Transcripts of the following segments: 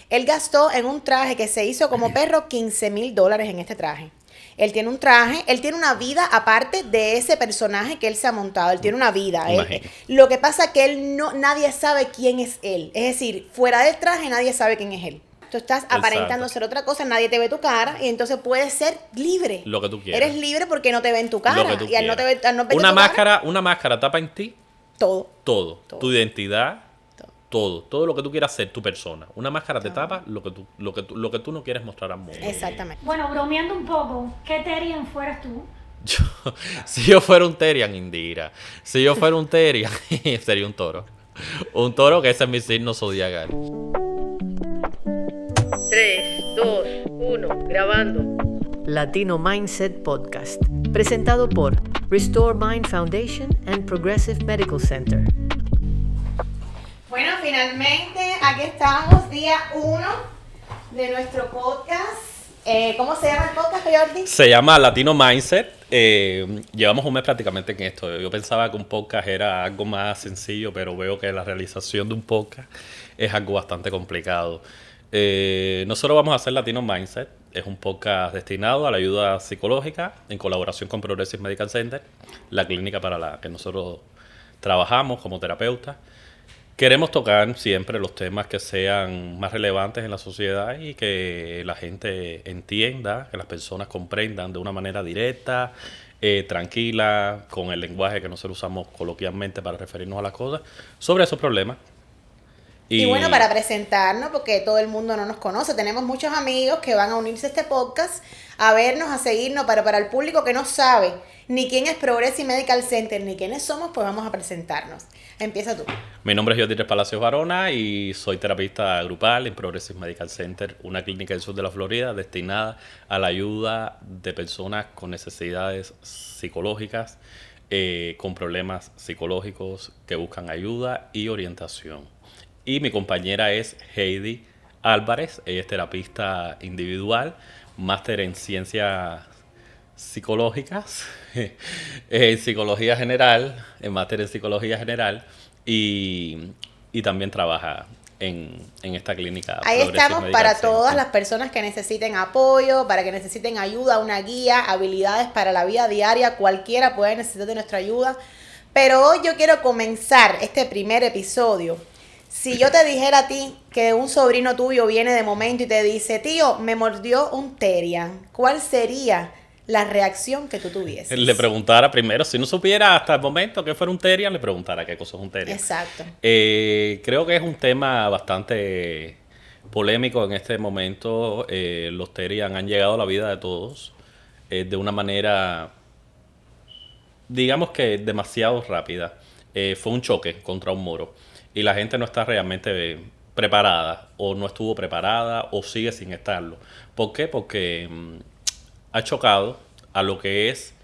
Él gastó en un traje que se hizo como perro $15,000 en este traje. Él tiene un traje, él tiene una vida aparte de ese personaje que él se ha montado. Él tiene una vida. Imagino. Lo que pasa es que nadie sabe quién es él. Es decir, fuera del traje nadie sabe quién es él. Tú estás aparentando Exacto. ser otra cosa, nadie te ve tu cara y entonces puedes ser libre. Lo que tú quieras. Eres libre porque no te ven tu Lo cara. que tú Y al no, quieras. al no verte Una tu cara, máscara, una máscara tapa en ti todo. todo. Todo. Tu identidad, Todo. todo lo que tú quieras ser, tu persona. Una máscara te tapa lo que tú no quieres mostrar al mundo. Exactamente. Bueno, bromeando un poco, ¿qué Terian fueras tú? Si yo fuera un Terian, Indira. Si yo fuera un Terian, sería un toro. Un toro, que ese es mi signo zodiacal. 3, 2, 1, grabando. Latino Mindset Podcast, presentado por Restore Mind Foundation and Progressive Medical Center. Bueno, finalmente aquí estamos, día 1 de nuestro podcast. ¿Cómo se llama el podcast, Jordi? Se llama Latino Mindset. Llevamos un mes prácticamente en esto. Yo pensaba que un podcast era algo más sencillo, pero veo que la realización de un podcast es algo bastante complicado. Nosotros vamos a hacer Latino Mindset. Es un podcast destinado a la ayuda psicológica en colaboración con Progressive Medical Center, la clínica para la que nosotros trabajamos como terapeutas. Queremos tocar siempre los temas que sean más relevantes en la sociedad y que la gente entienda, que las personas comprendan de una manera directa, tranquila, con el lenguaje que nosotros usamos coloquialmente para referirnos a las cosas, sobre esos problemas. Y bueno, para presentarnos, porque todo el mundo no nos conoce, tenemos muchos amigos que van a unirse a este podcast, a vernos, a seguirnos, pero para el público que no sabe ni quién es Progressive Medical Center, ni quiénes somos, pues vamos a presentarnos. Empieza tú. Mi nombre es Jordi Palacios Varona y soy terapista grupal en Progressive Medical Center, una clínica del sur de la Florida destinada a la ayuda de personas con necesidades psicológicas, con problemas psicológicos que buscan ayuda y orientación. Y mi compañera es Heidi Álvarez, ella es terapista individual, máster en ciencias psicológicas, en psicología general, en máster en psicología general y también trabaja en esta clínica. Ahí Progressive estamos Medical para Center. todas las personas que necesiten apoyo, para que necesiten ayuda, una guía, habilidades para la vida diaria, cualquiera puede necesitar de nuestra ayuda. Pero hoy yo quiero comenzar este primer episodio. Si yo te dijera a ti que un sobrino tuyo viene de momento y te dice, tío, me mordió un Terian, ¿cuál sería la reacción que tú tuvieses? Le preguntara primero, si no supiera hasta el momento que fuera un Terian, le preguntara qué cosa es un Terian. Exacto. Creo que es un tema bastante polémico en este momento. Los Terian han llegado a la vida de todos de una manera, digamos que demasiado rápida. Fue un choque contra un muro y la gente no está realmente preparada o no estuvo preparada o sigue sin estarlo. ¿Por qué? Porque ha chocado a lo que es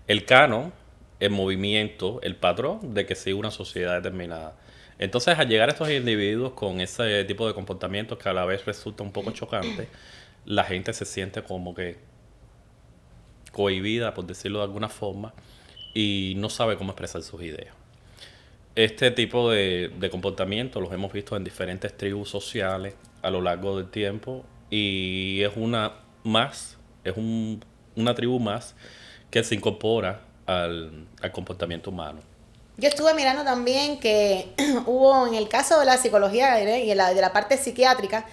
el canon, el movimiento, el patrón de que sigue una sociedad determinada. Entonces, al llegar a estos individuos con ese tipo de comportamientos que a la vez resulta un poco chocante, la gente se siente como que cohibida, por decirlo de alguna forma, y no sabe cómo expresar sus ideas. Este tipo de comportamientos los hemos visto en diferentes tribus sociales a lo largo del tiempo y es una tribu más que se incorpora al comportamiento humano. Yo estuve mirando también que hubo en el caso de la psicología y de la parte psiquiátrica,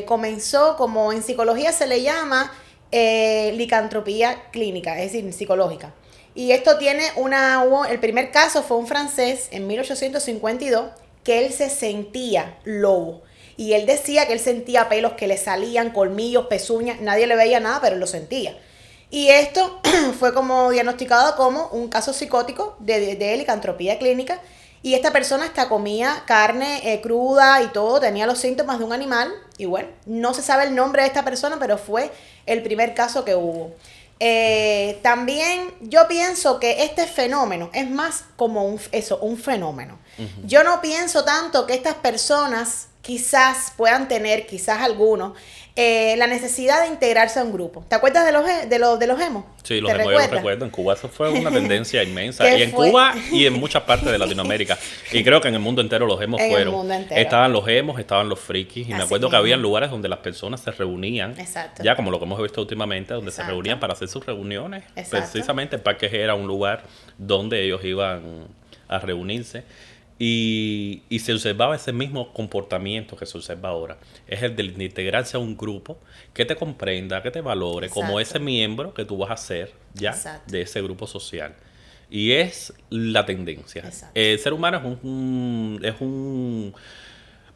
comenzó como en psicología se le llama licantropía clínica, es decir, psicológica. Y esto tiene el primer caso fue un francés en 1852 que él se sentía lobo. Y él decía que él sentía pelos que le salían, colmillos, pezuñas, nadie le veía nada, pero él lo sentía. Y esto fue como diagnosticado como un caso psicótico de licantropía clínica. Y esta persona hasta comía carne cruda y todo, tenía los síntomas de un animal. Y bueno, no se sabe el nombre de esta persona, pero fue el primer caso que hubo. También yo pienso que este fenómeno es más como un fenómeno. Uh-huh. Yo no pienso tanto que estas personas quizás puedan tener, quizás algunos, la necesidad de integrarse a un grupo. ¿Te acuerdas de los emos? Sí, los ¿Te emos yo los recuerdas? recuerdo. En Cuba eso fue una tendencia inmensa. ¿Qué Y en fue? Cuba y en muchas partes de Latinoamérica. Y creo que en el mundo entero los emos En el fueron. mundo entero. Estaban los emos, estaban los frikis. Y me Así acuerdo que mismo. había lugares donde las personas se reunían. Exacto. Ya como lo que hemos visto últimamente, donde se Exacto. reunían para hacer sus reuniones. Exacto. Precisamente el Parque G era un lugar donde ellos iban a reunirse. Y se observaba ese mismo comportamiento que se observa ahora. Es el de integrarse a un grupo que te comprenda, que te valore como Exacto. ese miembro que tú vas a ser ya Exacto. de ese grupo social. Y es la tendencia. Exacto. El ser humano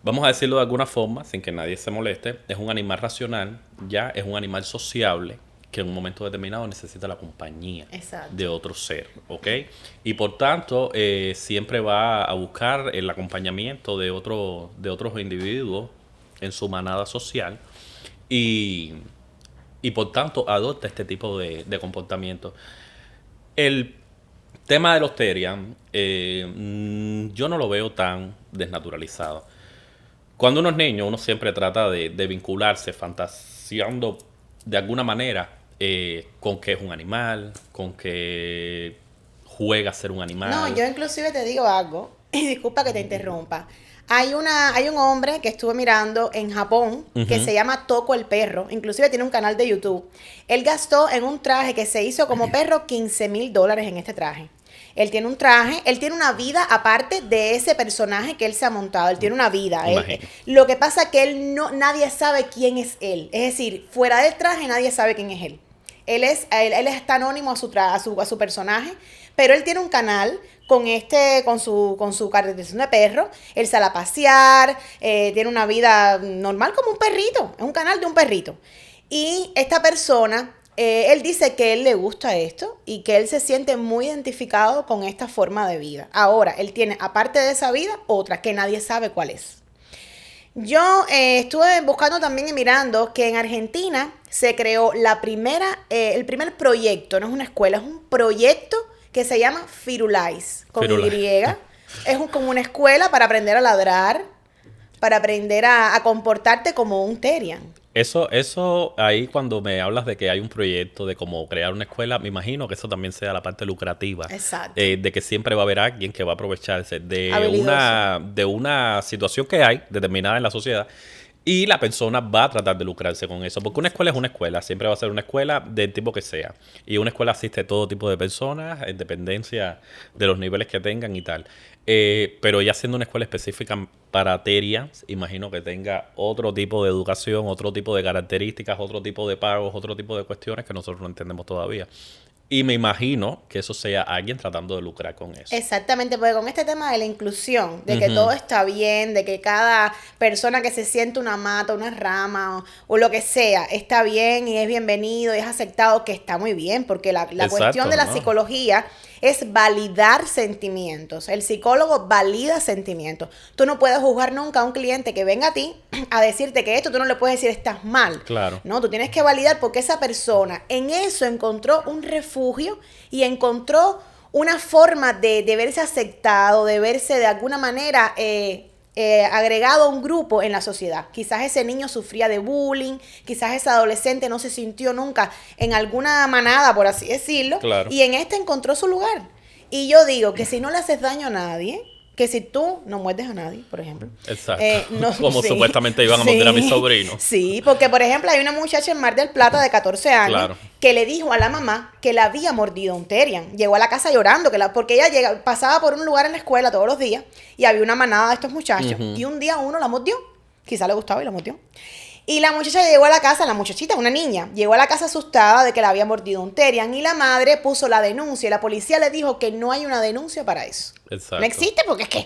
vamos a decirlo de alguna forma, sin que nadie se moleste, es un animal racional, ya es un animal sociable que en un momento determinado necesita la compañía Exacto. de otro ser, ¿ok? Y por tanto, siempre va a buscar el acompañamiento de otros individuos en su manada social y por tanto adopta este tipo de comportamiento. El tema de los Terian, yo no lo veo tan desnaturalizado. Cuando uno es niño, uno siempre trata de vincularse, fantaseando de alguna manera con que es un animal, con que juega a ser un animal. No, yo inclusive te digo algo, y disculpa que te interrumpa. Hay un hombre que estuve mirando en Japón que se llama Toko el perro, inclusive tiene un canal de YouTube. Él gastó en un traje que se hizo como perro $15,000 en este traje. Él tiene un traje, él tiene una vida aparte de ese personaje que él se ha montado. Él tiene una vida. Lo que pasa es que nadie sabe quién es él. Es decir, fuera del traje nadie sabe quién es él. Él está anónimo a su personaje, pero él tiene un canal con su caracterización de perro. Él sale a pasear, tiene una vida normal como un perrito. Es un canal de un perrito. Y esta persona, él dice que él le gusta esto y que él se siente muy identificado con esta forma de vida. Ahora, él tiene, aparte de esa vida, otra que nadie sabe cuál es. Yo estuve buscando también y mirando que en Argentina se creó el primer proyecto, no es una escuela, es un proyecto que se llama Firulais, con Y. Es como una escuela para aprender a ladrar, para aprender a comportarte como un Terian. Eso ahí cuando me hablas de que hay un proyecto de cómo crear una escuela, me imagino que eso también sea la parte lucrativa. Exacto. De que siempre va a haber alguien que va a aprovecharse de Habilidoso. una situación que hay determinada en la sociedad y la persona va a tratar de lucrarse con eso. Porque una escuela es una escuela, siempre va a ser una escuela del tipo que sea. Y una escuela asiste a todo tipo de personas, en dependencia de los niveles que tengan y tal. Pero ya siendo una escuela específica para Terians, imagino que tenga otro tipo de educación, otro tipo de características, otro tipo de pagos, otro tipo de cuestiones que nosotros no entendemos todavía. Y me imagino que eso sea alguien tratando de lucrar con eso. Exactamente, porque con este tema de la inclusión, de que todo está bien, de que cada persona que se siente una mata, una rama o lo que sea, está bien y es bienvenido y es aceptado, que está muy bien, porque la cuestión de la psicología es validar sentimientos. El psicólogo valida sentimientos. Tú no puedes juzgar nunca a un cliente que venga a ti a decirte que esto tú no le puedes decir estás mal. Claro. No, tú tienes que validar porque esa persona en eso encontró un refugio y encontró una forma de verse aceptado, de verse de alguna manera agregado a un grupo en la sociedad. Quizás ese niño sufría de bullying, quizás ese adolescente no se sintió nunca en alguna manada, por así decirlo, Claro. y en este encontró su lugar. Y yo digo que si no le haces daño a nadie, que si tú no muerdes a nadie, por ejemplo. Exacto. Como supuestamente iban a morder a mi sobrino. Sí, porque por ejemplo hay una muchacha en Mar del Plata de 14 años Claro. que le dijo a la mamá que la había mordido un Terian. Llegó a la casa llorando, porque ella pasaba por un lugar en la escuela todos los días y había una manada de estos muchachos. Y un día uno la mordió, quizá le gustaba y la mordió. Y la muchacha llegó a la casa, la muchachita, una niña, llegó a la casa asustada de que la había mordido un Terian y la madre puso la denuncia y la policía le dijo que no hay una denuncia para eso. Exacto. No existe porque es que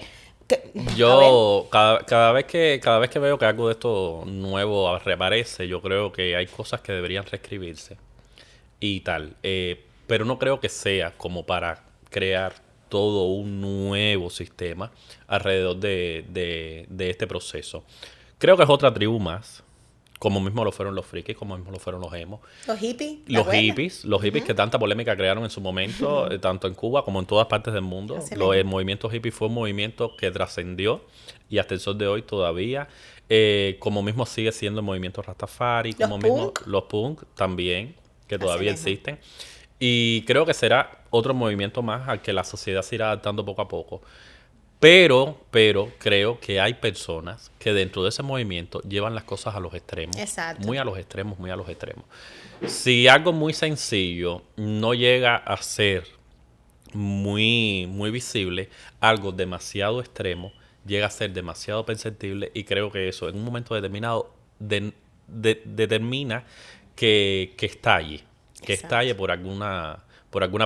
yo cada vez que veo que algo de esto nuevo reaparece, yo creo que hay cosas que deberían reescribirse y tal. Pero no creo que sea como para crear todo un nuevo sistema alrededor de este proceso. Creo que es otra tribu más. como mismo lo fueron los frikis, como mismo lo fueron los emos. Los hippies. Los hippies que tanta polémica crearon en su momento, tanto en Cuba como en todas partes del mundo. El movimiento hippie fue un movimiento que trascendió y hasta el sol de hoy todavía, como mismo sigue siendo el movimiento Rastafari, como mismo los punk también, que todavía existen. Y creo que será otro movimiento más al que la sociedad se irá adaptando poco a poco. Pero creo que hay personas que dentro de ese movimiento llevan las cosas a los extremos. Exacto. Muy a los extremos, muy a los extremos. Si algo muy sencillo no llega a ser muy, muy visible, algo demasiado extremo llega a ser demasiado perceptible, y creo que eso en un momento determinado determina que estalle. Que estalle por alguna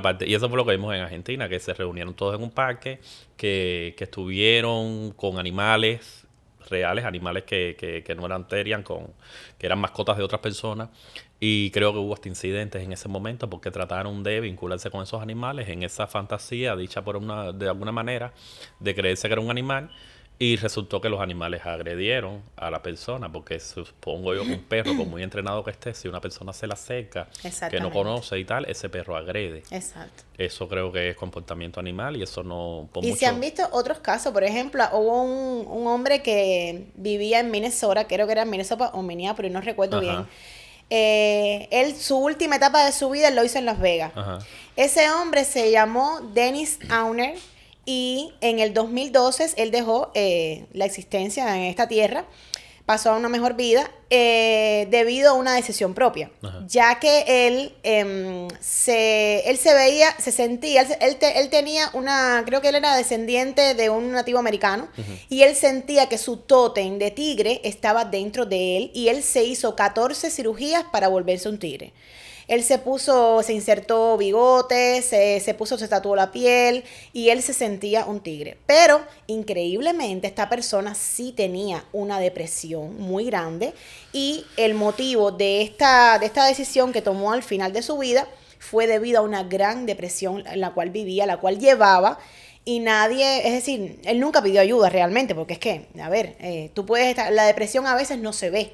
parte. Y eso fue lo que vimos en Argentina, que se reunieron todos en un parque, que estuvieron con animales reales, animales que no eran Terian, que eran mascotas de otras personas. Y creo que hubo hasta incidentes en ese momento porque trataron de vincularse con esos animales en esa fantasía dicha de alguna manera de creerse que era un animal. Y resultó que los animales agredieron a la persona, porque supongo yo que un perro, por muy entrenado que esté, si una persona se le acerca, que no conoce y tal, ese perro agrede. Exacto. Eso creo que es comportamiento animal, y eso no... Se han visto otros casos. Por ejemplo, hubo un hombre que vivía en Minnesota, creo que era en Minnesota o Minneapolis, no recuerdo bien. Su última etapa de su vida lo hizo en Las Vegas. Ese hombre se llamó Dennis Auner. Y en el 2012 él dejó la existencia en esta tierra, pasó a una mejor vida debido a una decisión propia. Ya que él él tenía creo que él era descendiente de un nativo americano, y él sentía que su tótem de tigre estaba dentro de él, y él se hizo 14 cirugías para volverse un tigre. Él se insertó bigotes, se tatuó la piel, y él se sentía un tigre. Pero, increíblemente, esta persona sí tenía una depresión muy grande, y el motivo de esta decisión que tomó al final de su vida fue debido a una gran depresión en la cual vivía, la cual llevaba, y nadie, es decir, él nunca pidió ayuda realmente, porque es que, a ver, la depresión a veces no se ve.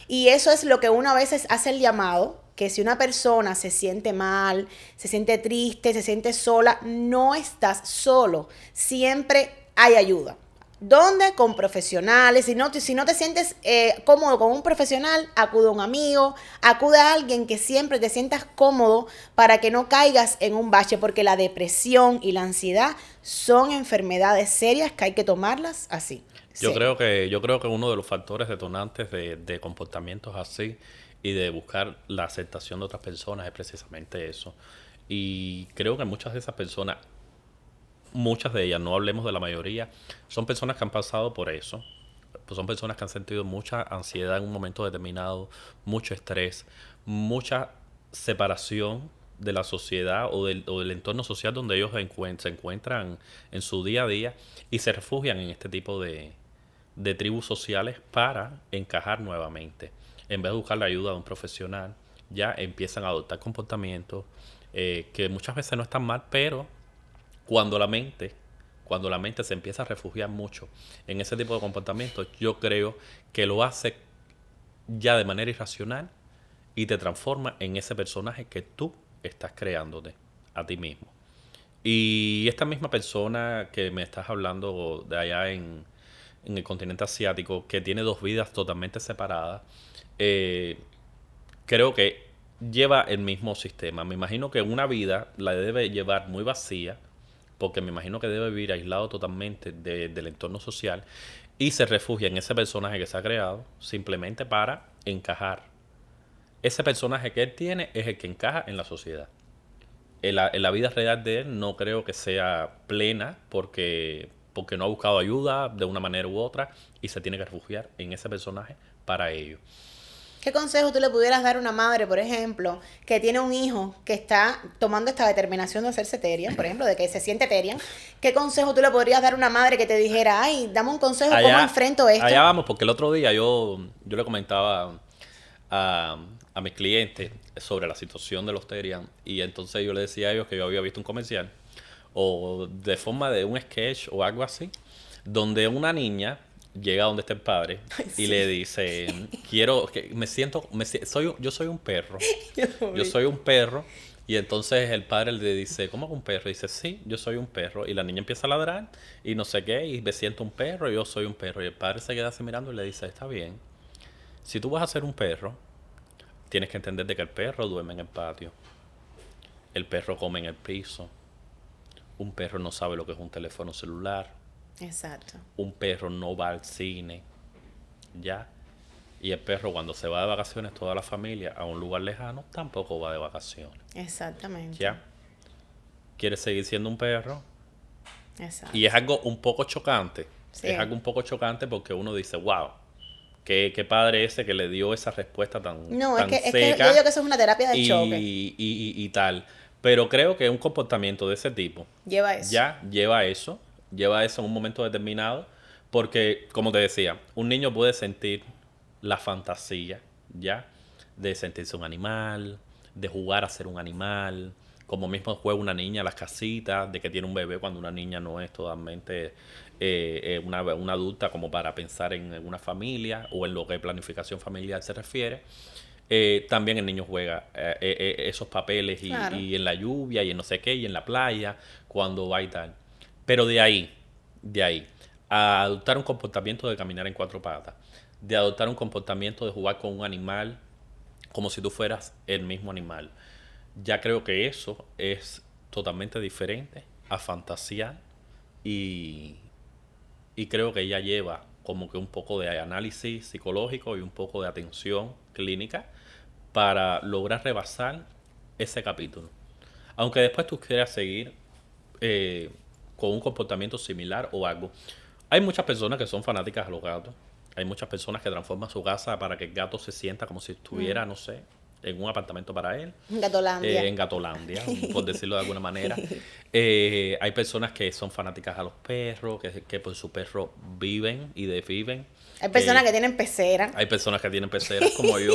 Y eso es lo que uno a veces hace el llamado, que si una persona se siente mal, se siente triste, se siente sola, no estás solo. Siempre hay ayuda. ¿Dónde? Con profesionales. Si no te sientes cómodo con un profesional, acude a un amigo, acude a alguien que siempre te sientas cómodo para que no caigas en un bache, porque la depresión y la ansiedad son enfermedades serias que hay que tomarlas así. Yo creo que uno de los factores detonantes de comportamientos así y de buscar la aceptación de otras personas es precisamente eso. Y creo que muchas de esas personas, muchas de ellas, no hablemos de la mayoría, son personas que han pasado por eso. Pues son personas que han sentido mucha ansiedad en un momento determinado, mucho estrés, mucha separación de la sociedad o del entorno social donde ellos se encuentran en su día a día, y se refugian en este tipo de tribus sociales para encajar nuevamente. En vez de buscar la ayuda de un profesional, ya empiezan a adoptar comportamientos que muchas veces no están mal, pero cuando la mente se empieza a refugiar mucho en ese tipo de comportamientos, yo creo que lo hace ya de manera irracional y te transforma en ese personaje que tú estás creándote a ti mismo. Y esta misma persona que me estás hablando de allá en el continente asiático, que tiene dos vidas totalmente separadas, creo que lleva el mismo sistema. Me imagino que una vida la debe llevar muy vacía, porque me imagino que debe vivir aislado totalmente del entorno social, y se refugia en ese personaje que se ha creado simplemente para encajar. Ese personaje que él tiene es el que encaja en la sociedad. En la vida real de él no creo que sea plena, porque no ha buscado ayuda de una manera u otra, y se tiene que refugiar en ese personaje para ello. ¿Qué consejo tú le pudieras dar a una madre, por ejemplo, que tiene un hijo que está tomando esta determinación de hacerse Terian, por ejemplo, de que se siente Terian? ¿Qué consejo tú le podrías dar a una madre que te dijera, ay, dame un consejo, ¿cómo enfrento esto? Allá vamos, porque el otro día yo le comentaba a mis clientes sobre la situación de los Terian, y entonces yo le decía a ellos que yo había visto un comercial, o de forma de un sketch o algo así, donde una niña llega donde está el padre y le dice, quiero, que yo soy un perro. Yo soy un perro. Y entonces el padre le dice, ¿cómo que un perro? Y dice, sí, yo soy un perro. Y la niña empieza a ladrar y no sé qué, y me siento un perro, y yo soy un perro. Y el padre se queda así mirando y le dice, está bien. Si tú vas a ser un perro, tienes que entender de que el perro duerme en el patio. El perro come en el piso. Un perro no sabe lo que es un teléfono celular. Exacto. Un perro no va al cine. ¿Ya? Y el perro cuando se va de vacaciones, toda la familia, a un lugar lejano, tampoco va de vacaciones. Exactamente. ¿Ya? ¿Quieres seguir siendo un perro? Exacto. Y es algo un poco chocante. Sí. Es algo un poco chocante porque uno dice, wow, qué padre ese que le dio esa respuesta tan No, tan es que seca yo digo que eso es una terapia de choque. y tal. Pero creo que un comportamiento de ese tipo Lleva eso. ya lleva eso en un momento determinado. Porque, como te decía, un niño puede sentir la fantasía, ¿ya? De sentirse un animal, de jugar a ser un animal, como mismo juega una niña a las casitas, de que tiene un bebé cuando una niña no es totalmente una adulta como para pensar en una familia o en lo que planificación familiar se refiere. También el niño juega esos papeles Claro. y en la lluvia y en no sé qué y en la playa cuando va y tal. Pero de ahí a adoptar un comportamiento de caminar en cuatro patas, de adoptar un comportamiento de jugar con un animal como si tú fueras el mismo animal. Ya creo que eso es totalmente diferente a fantasear y creo que ya lleva como que un poco de análisis psicológico y un poco de atención clínica para lograr rebasar ese capítulo. Aunque después tú quieras seguir con un comportamiento similar o algo. Hay muchas personas que son fanáticas a los gatos. Hay muchas personas que transforman su casa para que el gato se sienta como si estuviera, no sé, en un apartamento para él. Gatolandia. En Gatolandia, por decirlo de alguna manera. Hay personas que son fanáticas a los perros, que por su perro viven y desviven. Hay personas que tienen pecera. Hay personas que tienen peceras como yo.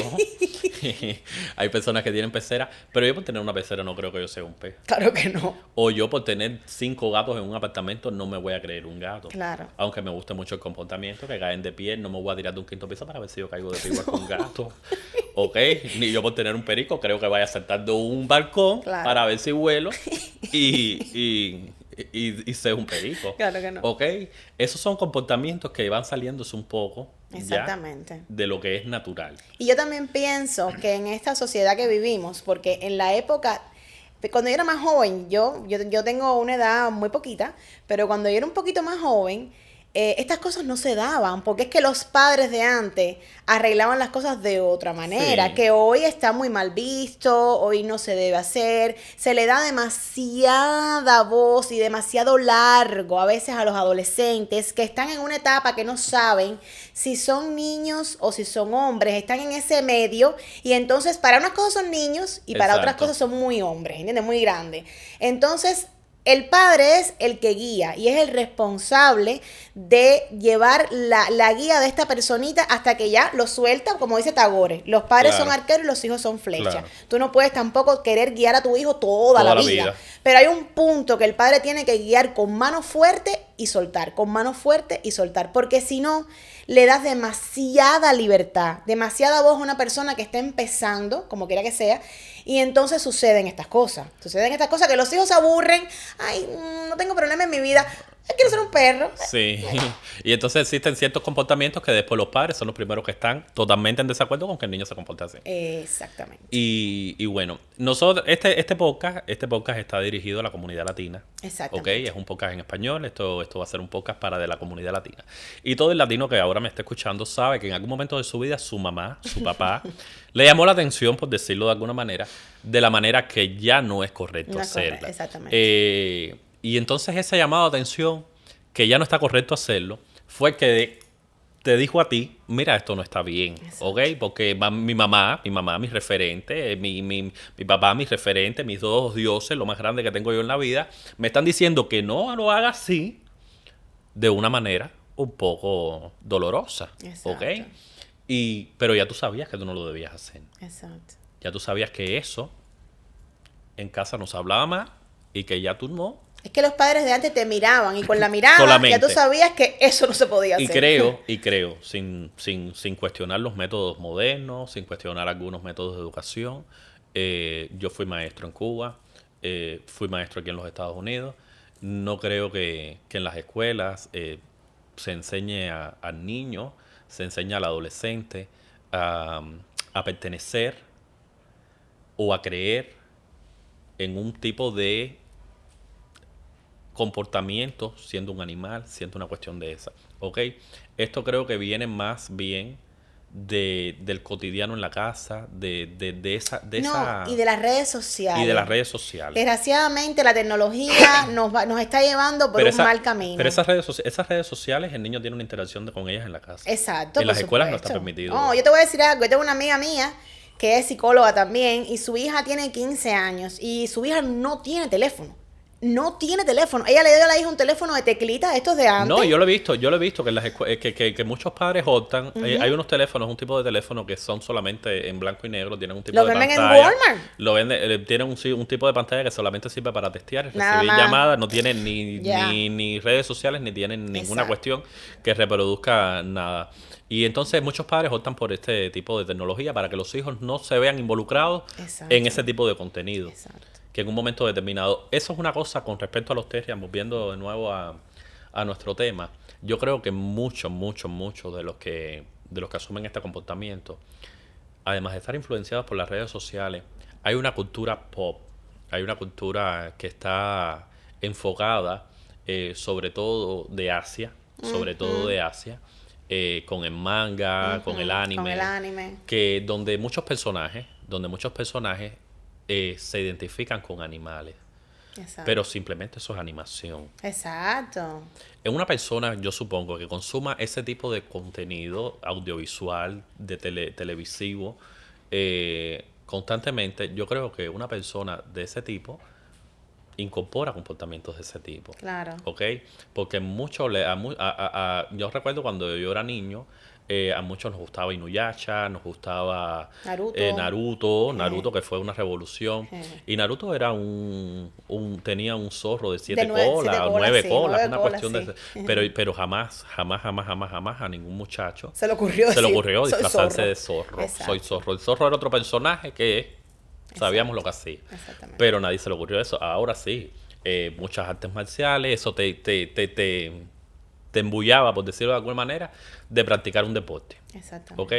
Hay personas que tienen peceras. Pero yo por tener una pecera no creo que yo sea un pez. Claro que no. O yo por tener 5 gatos en un apartamento no me voy a creer un gato. Claro. Aunque me guste mucho el comportamiento, que caen de pie, no me voy a tirar de un quinto piso para ver si yo caigo de pie igual con un gato. Ok, ni yo por tener un perico creo que vaya a saltar de un balcón para ver si vuelo y ser un perico. Claro que no. Ok, esos son comportamientos que van saliéndose un poco Exactamente. de lo que es natural. Y yo también pienso que en esta sociedad que vivimos, porque en la época, cuando yo era más joven, yo tengo una edad muy poquita, pero cuando yo era un poquito más joven, estas cosas no se daban, porque es que los padres de antes arreglaban las cosas de otra manera, Sí. que hoy está muy mal visto, hoy no se debe hacer, se le da demasiada voz y demasiado largo a veces a los adolescentes que están en una etapa que no saben si son niños o si son hombres, están en ese medio y entonces para unas cosas son niños y para otras Exacto. cosas son muy hombres, ¿entiendes? Muy grandes. Entonces, el padre es el que guía y es el responsable de llevar la guía de esta personita hasta que ya lo suelta, como dice Tagore. Los padres Claro. son arqueros y los hijos son flechas. Claro. Tú no puedes tampoco querer guiar a tu hijo toda la vida. Pero hay un punto que el padre tiene que guiar con mano fuerte y soltar, con mano fuerte y soltar. Porque si no, le das demasiada libertad, demasiada voz a una persona que está empezando, como quiera que sea, y entonces suceden estas cosas. Suceden estas cosas que los hijos se aburren. Ay, no tengo problema en mi vida. Quiero ser un perro. Sí, y entonces existen ciertos comportamientos que después los padres son los primeros que están totalmente en desacuerdo con que el niño se comporte así. Exactamente. Y bueno, nosotros, este podcast está dirigido a la comunidad latina. Exactamente. Ok, es un podcast en español, esto va a ser un podcast para de la comunidad latina. Y todo el latino que ahora me está escuchando sabe que en algún momento de su vida su mamá, su papá, le llamó la atención, por decirlo de alguna manera, de la manera que ya no es correcto No es hacerla. correcto, exactamente. Y entonces ese llamado de atención, que ya no está correcto hacerlo, fue el que te dijo a ti, mira, esto no está bien, ¿ok? Porque mi mamá, mi referente, mi papá, mi referente, mis dos dioses, lo más grande que tengo yo en la vida, me están diciendo que no lo haga así, de una manera un poco dolorosa, Exacto. ¿ok? Pero ya tú sabías que tú no lo debías hacer. Exacto. Ya tú sabías que eso en casa no se hablaba más y que ya tú no Es que los padres de antes te miraban y con la mirada Solamente. ya tú sabías que eso no se podía hacer. Y creo, sin cuestionar los métodos modernos, sin cuestionar algunos métodos de educación, yo fui maestro en Cuba, fui maestro aquí en los Estados Unidos. No creo que en las escuelas se enseñe al niño, se enseñe al adolescente a pertenecer o a creer en un tipo de comportamiento, siendo un animal, siendo una cuestión de esa. ¿Ok? Esto creo que viene más bien del cotidiano en la casa, de esa... Y de las redes sociales. Y de las redes sociales. Desgraciadamente la tecnología nos está llevando por un mal camino. Pero esas redes sociales, el niño tiene una interacción con ellas en la casa. Exacto. En las escuelas no está permitido. No, yo te voy a decir algo. Yo tengo una amiga mía que es psicóloga también y su hija tiene 15 años y su hija no tiene teléfono. No tiene teléfono. Ella le dio a la hija un teléfono de teclita, estos de antes. No, yo lo he visto que en las que muchos padres optan. Hay unos teléfonos, un tipo de teléfono que son solamente en blanco y negro, tienen un tipo de pantalla. Lo venden en Walmart. Lo venden, tienen un tipo de pantalla que solamente sirve para testear, Nada recibir más. llamadas, no tienen ni redes sociales, ni tienen ninguna Exacto. cuestión que reproduzca nada. Y entonces muchos padres optan por este tipo de tecnología para que los hijos no se vean involucrados Exacto. en ese tipo de contenido. Exacto. Que en un momento determinado, eso es una cosa con respecto a los terriers, volviendo de nuevo a nuestro tema. Yo creo que muchos de los que asumen este comportamiento, además de estar influenciados por las redes sociales, hay una cultura pop, hay una cultura que está enfocada sobre todo de Asia, con el manga, con el anime, que donde muchos personajes se identifican con animales. Exacto. Pero simplemente eso es animación. Exacto. En una persona, yo supongo, que consuma ese tipo de contenido audiovisual, de televisivo, constantemente, yo creo que una persona de ese tipo incorpora comportamientos de ese tipo. Claro. ¿Ok? Porque yo recuerdo cuando yo era niño, a muchos nos gustaba Inuyasha, nos gustaba Naruto, que fue una revolución. Y Naruto era tenía un zorro de 7 colas, o 9 colas, una cuestión sí. Pero jamás a ningún muchacho se le ocurrió disfrazarse de zorro. Exacto. Soy zorro. El zorro era otro personaje que sabíamos lo que hacía. Exactamente. Pero nadie se le ocurrió eso. Ahora sí, muchas artes marciales, eso te embullaba, por decirlo de alguna manera, de practicar un deporte. Exactamente. ¿Ok?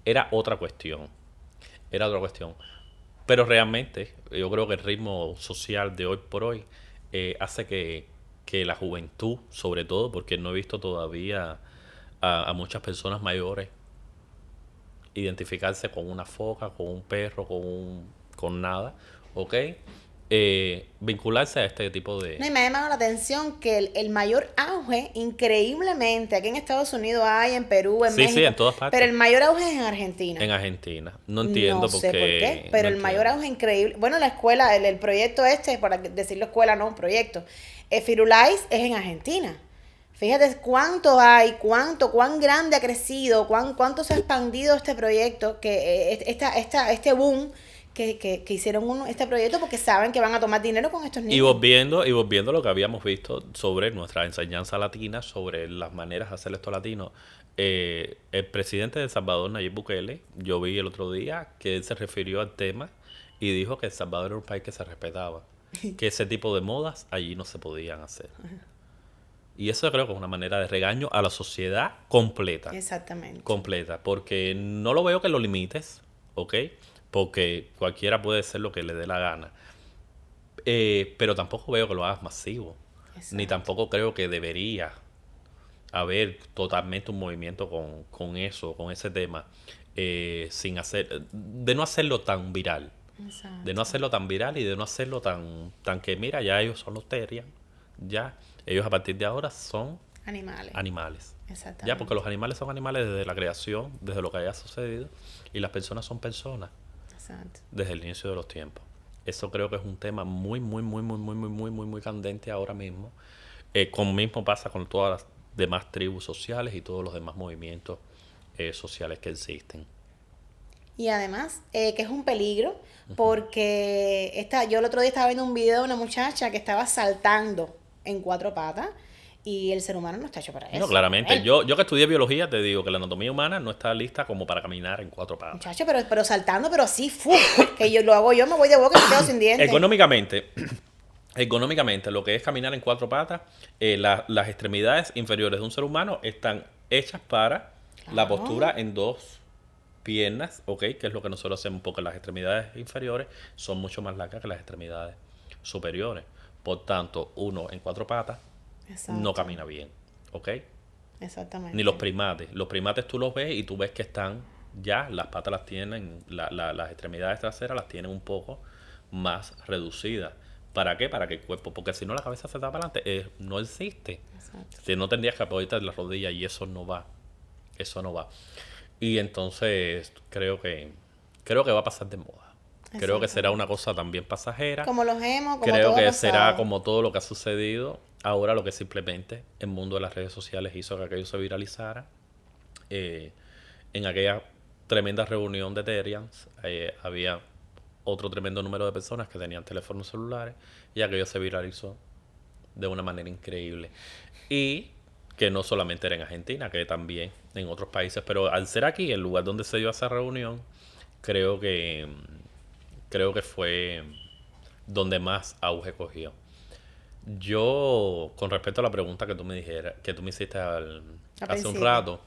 Era otra cuestión. Pero realmente, yo creo que el ritmo social de hoy por hoy hace que la juventud, sobre todo, porque no he visto todavía a muchas personas mayores identificarse con una foca, con un perro, con nada, ¿ok? Vincularse a este tipo de... No, y me ha llamado la atención que el mayor auge, increíblemente, aquí en Estados Unidos hay, en Perú, en México. Sí, en todas partes. Pero el mayor auge es en Argentina. En Argentina. No entiendo no sé por qué, pero no el mayor auge es increíble. Bueno, la escuela, el proyecto para decirlo escuela, no, un proyecto. Firulais es en Argentina. Fíjate cuánto hay, cuán grande ha crecido, cuánto se ha expandido este proyecto, que este boom que hicieron este proyecto porque saben que van a tomar dinero con estos niños. Y volviendo a lo que habíamos visto sobre nuestra enseñanza latina, sobre las maneras de hacer esto latino, el presidente de El Salvador, Nayib Bukele, yo vi el otro día que él se refirió al tema y dijo que El Salvador era un país que se respetaba, que ese tipo de modas allí no se podían hacer. Y eso creo que es una manera de regaño a la sociedad completa. Exactamente. Completa, porque no lo veo que lo limites, ¿ok? Porque cualquiera puede ser lo que le dé la gana. Pero tampoco veo que lo hagas masivo. Exacto. Ni tampoco creo que debería haber totalmente un movimiento con ese tema, de no hacerlo tan viral. Exacto. De no hacerlo tan viral y de no hacerlo tan que mira, ya ellos son los terriers, ya ellos a partir de ahora son animales. Exactamente. Ya, porque los animales son animales desde la creación, desde lo que haya sucedido, y las personas son personas. Exacto. Desde el inicio de los tiempos. Eso creo que es un tema muy candente ahora mismo. Como mismo pasa con todas las demás tribus sociales y todos los demás movimientos sociales que existen. Y además, que es un peligro, porque yo el otro día estaba viendo un video de una muchacha que estaba saltando en 4 patas y el ser humano no está hecho para eso. No, claramente. ¿Eh? Yo que estudié biología te digo que la anatomía humana no está lista como para caminar en 4 patas. Muchacho, pero saltando, pero así, ¡fu! Que yo lo hago yo, me voy de boca y me quedo sin dientes. Económicamente, lo que es caminar en 4 patas, las extremidades inferiores de un ser humano están hechas para la postura en 2 piernas, ¿ok? Que es lo que nosotros hacemos, porque las extremidades inferiores son mucho más largas que las extremidades superiores. Por tanto, uno en 4 patas Exacto. no camina bien, ¿ok? Exactamente. Ni los primates. Los primates tú los ves y tú ves que están ya, las patas las tienen, las extremidades traseras las tienen un poco más reducidas. ¿Para qué? Para que el cuerpo, porque si no la cabeza se da para adelante, no existe. Exacto. Si no tendrías que apoyarte en la rodilla y eso no va. Eso no va. Y entonces creo que va a pasar de moda. Creo que será una cosa también pasajera. Como los hemos, como Creo todo que ha será pasado. como todo lo que ha sucedido. Ahora lo que simplemente el mundo de las redes sociales hizo que aquello se viralizara. En aquella tremenda reunión de Terians había otro tremendo número de personas que tenían teléfonos celulares y aquello se viralizó de una manera increíble. Y que no solamente era en Argentina, que también en otros países, pero al ser aquí, el lugar donde se dio esa reunión, creo que fue donde más auge cogió. Yo, con respecto a la pregunta que tú me hiciste hace un rato,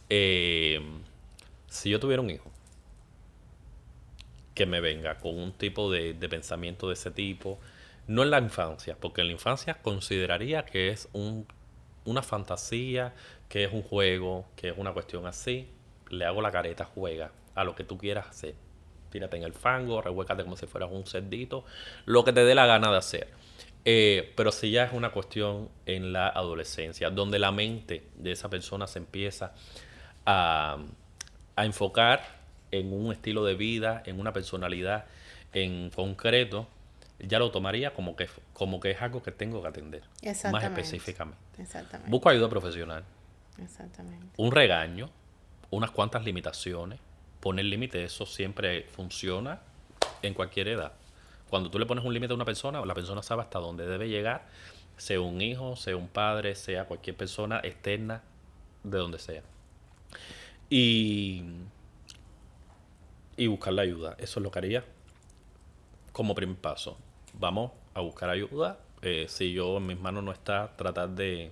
si yo tuviera un hijo que me venga con un tipo de pensamiento de ese tipo, no en la infancia, porque en la infancia consideraría que es una fantasía, que es un juego, que es una cuestión así, le hago la careta, juega a lo que tú quieras hacer. Tírate en el fango, revuélcate como si fueras un cerdito, lo que te dé la gana de hacer. Pero si ya es una cuestión en la adolescencia, donde la mente de esa persona se empieza a enfocar en un estilo de vida, en una personalidad en concreto, ya lo tomaría como que es algo que tengo que atender. Más específicamente. Exactamente. Busco ayuda profesional. Exactamente. Un regaño, unas cuantas limitaciones. Poner límite, eso siempre funciona en cualquier edad. Cuando tú le pones un límite a una persona, la persona sabe hasta dónde debe llegar, sea un hijo, sea un padre, sea cualquier persona externa, de donde sea. Y buscar la ayuda. Eso es lo que haría como primer paso. Vamos a buscar ayuda. Si yo en mis manos no está tratar de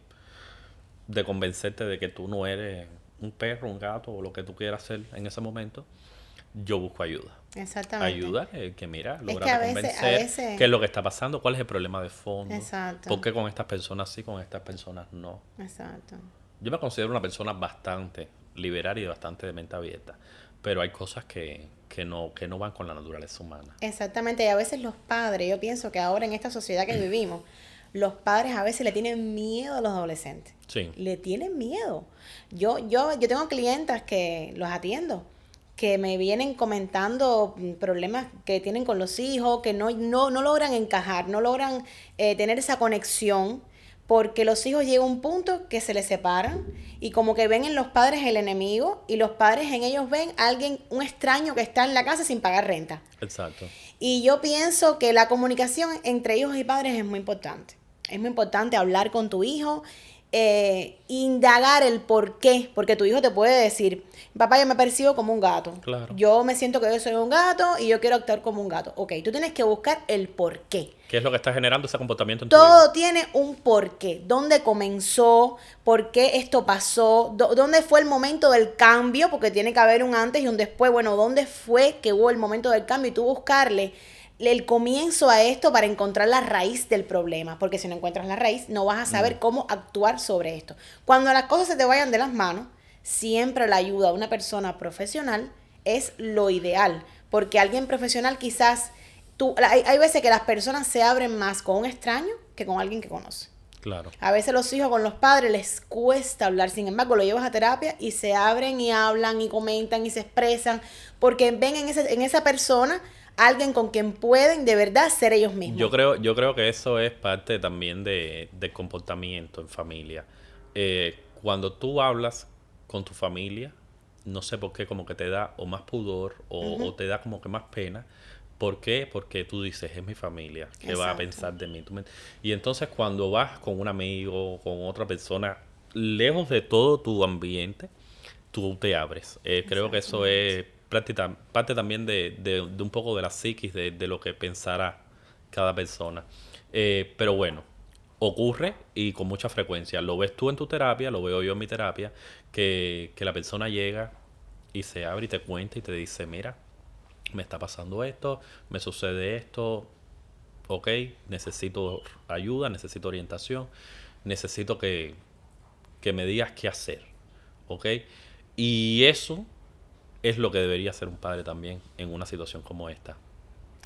convencerte de que tú no eres un perro, un gato o lo que tú quieras hacer en ese momento, yo busco ayuda. Exactamente. Ayuda que mira, Es lograr que a convencer veces... qué es lo que está pasando, cuál es el problema de fondo. Exacto. ¿Por qué con estas personas sí, con estas personas no? Exacto. Yo me considero una persona bastante liberal y bastante de mente abierta, pero hay cosas que no van con la naturaleza humana. Exactamente, y a veces los padres, yo pienso que ahora en esta sociedad que vivimos, los padres a veces le tienen miedo a los adolescentes. Sí. Le tienen miedo. Yo tengo clientas que los atiendo, que me vienen comentando problemas que tienen con los hijos, que no logran encajar, no logran tener esa conexión, porque los hijos llegan a un punto que se les separan y como que ven en los padres el enemigo y los padres en ellos ven a un extraño que está en la casa sin pagar renta. Exacto. Y yo pienso que la comunicación entre hijos y padres es muy importante. Es muy importante hablar con tu hijo, indagar el por qué, porque tu hijo te puede decir, papá, yo me percibo como un gato. Claro. Yo me siento que yo soy un gato y yo quiero actuar como un gato. Ok, tú tienes que buscar el por qué. ¿Qué es lo que está generando ese comportamiento en tu vida? Todo tiene un porqué. ¿Dónde comenzó? ¿Por qué esto pasó? ¿Dónde fue el momento del cambio? Porque tiene que haber un antes y un después. Bueno, ¿dónde fue que hubo el momento del cambio? Y tú buscarle el comienzo a esto para encontrar la raíz del problema. Porque si no encuentras la raíz, no vas a saber cómo actuar sobre esto. Cuando las cosas se te vayan de las manos, siempre la ayuda a una persona profesional es lo ideal. Porque alguien profesional quizás... Hay veces que las personas se abren más con un extraño que con alguien que conoce. Claro. A veces los hijos con los padres les cuesta hablar, sin embargo lo llevas a terapia y se abren y hablan y comentan y se expresan porque ven en esa persona alguien con quien pueden de verdad ser ellos mismos. Yo creo que eso es parte también del comportamiento en familia. Cuando tú hablas con tu familia no sé por qué, como que te da o más pudor o te da como que más pena. ¿Por qué? Porque tú dices, es mi familia, ¿qué va a pensar de mí? Y entonces cuando vas con un amigo, con otra persona, lejos de todo tu ambiente, tú te abres. Creo que eso es parte también de un poco de la psiquis, de lo que pensará cada persona. Pero bueno, ocurre y con mucha frecuencia. Lo ves tú en tu terapia, lo veo yo en mi terapia, que la persona llega y se abre y te cuenta y te dice, mira, me está pasando esto, me sucede esto, ok, necesito ayuda, necesito orientación, necesito que me digas qué hacer, ok. Y eso es lo que debería hacer un padre también en una situación como esta.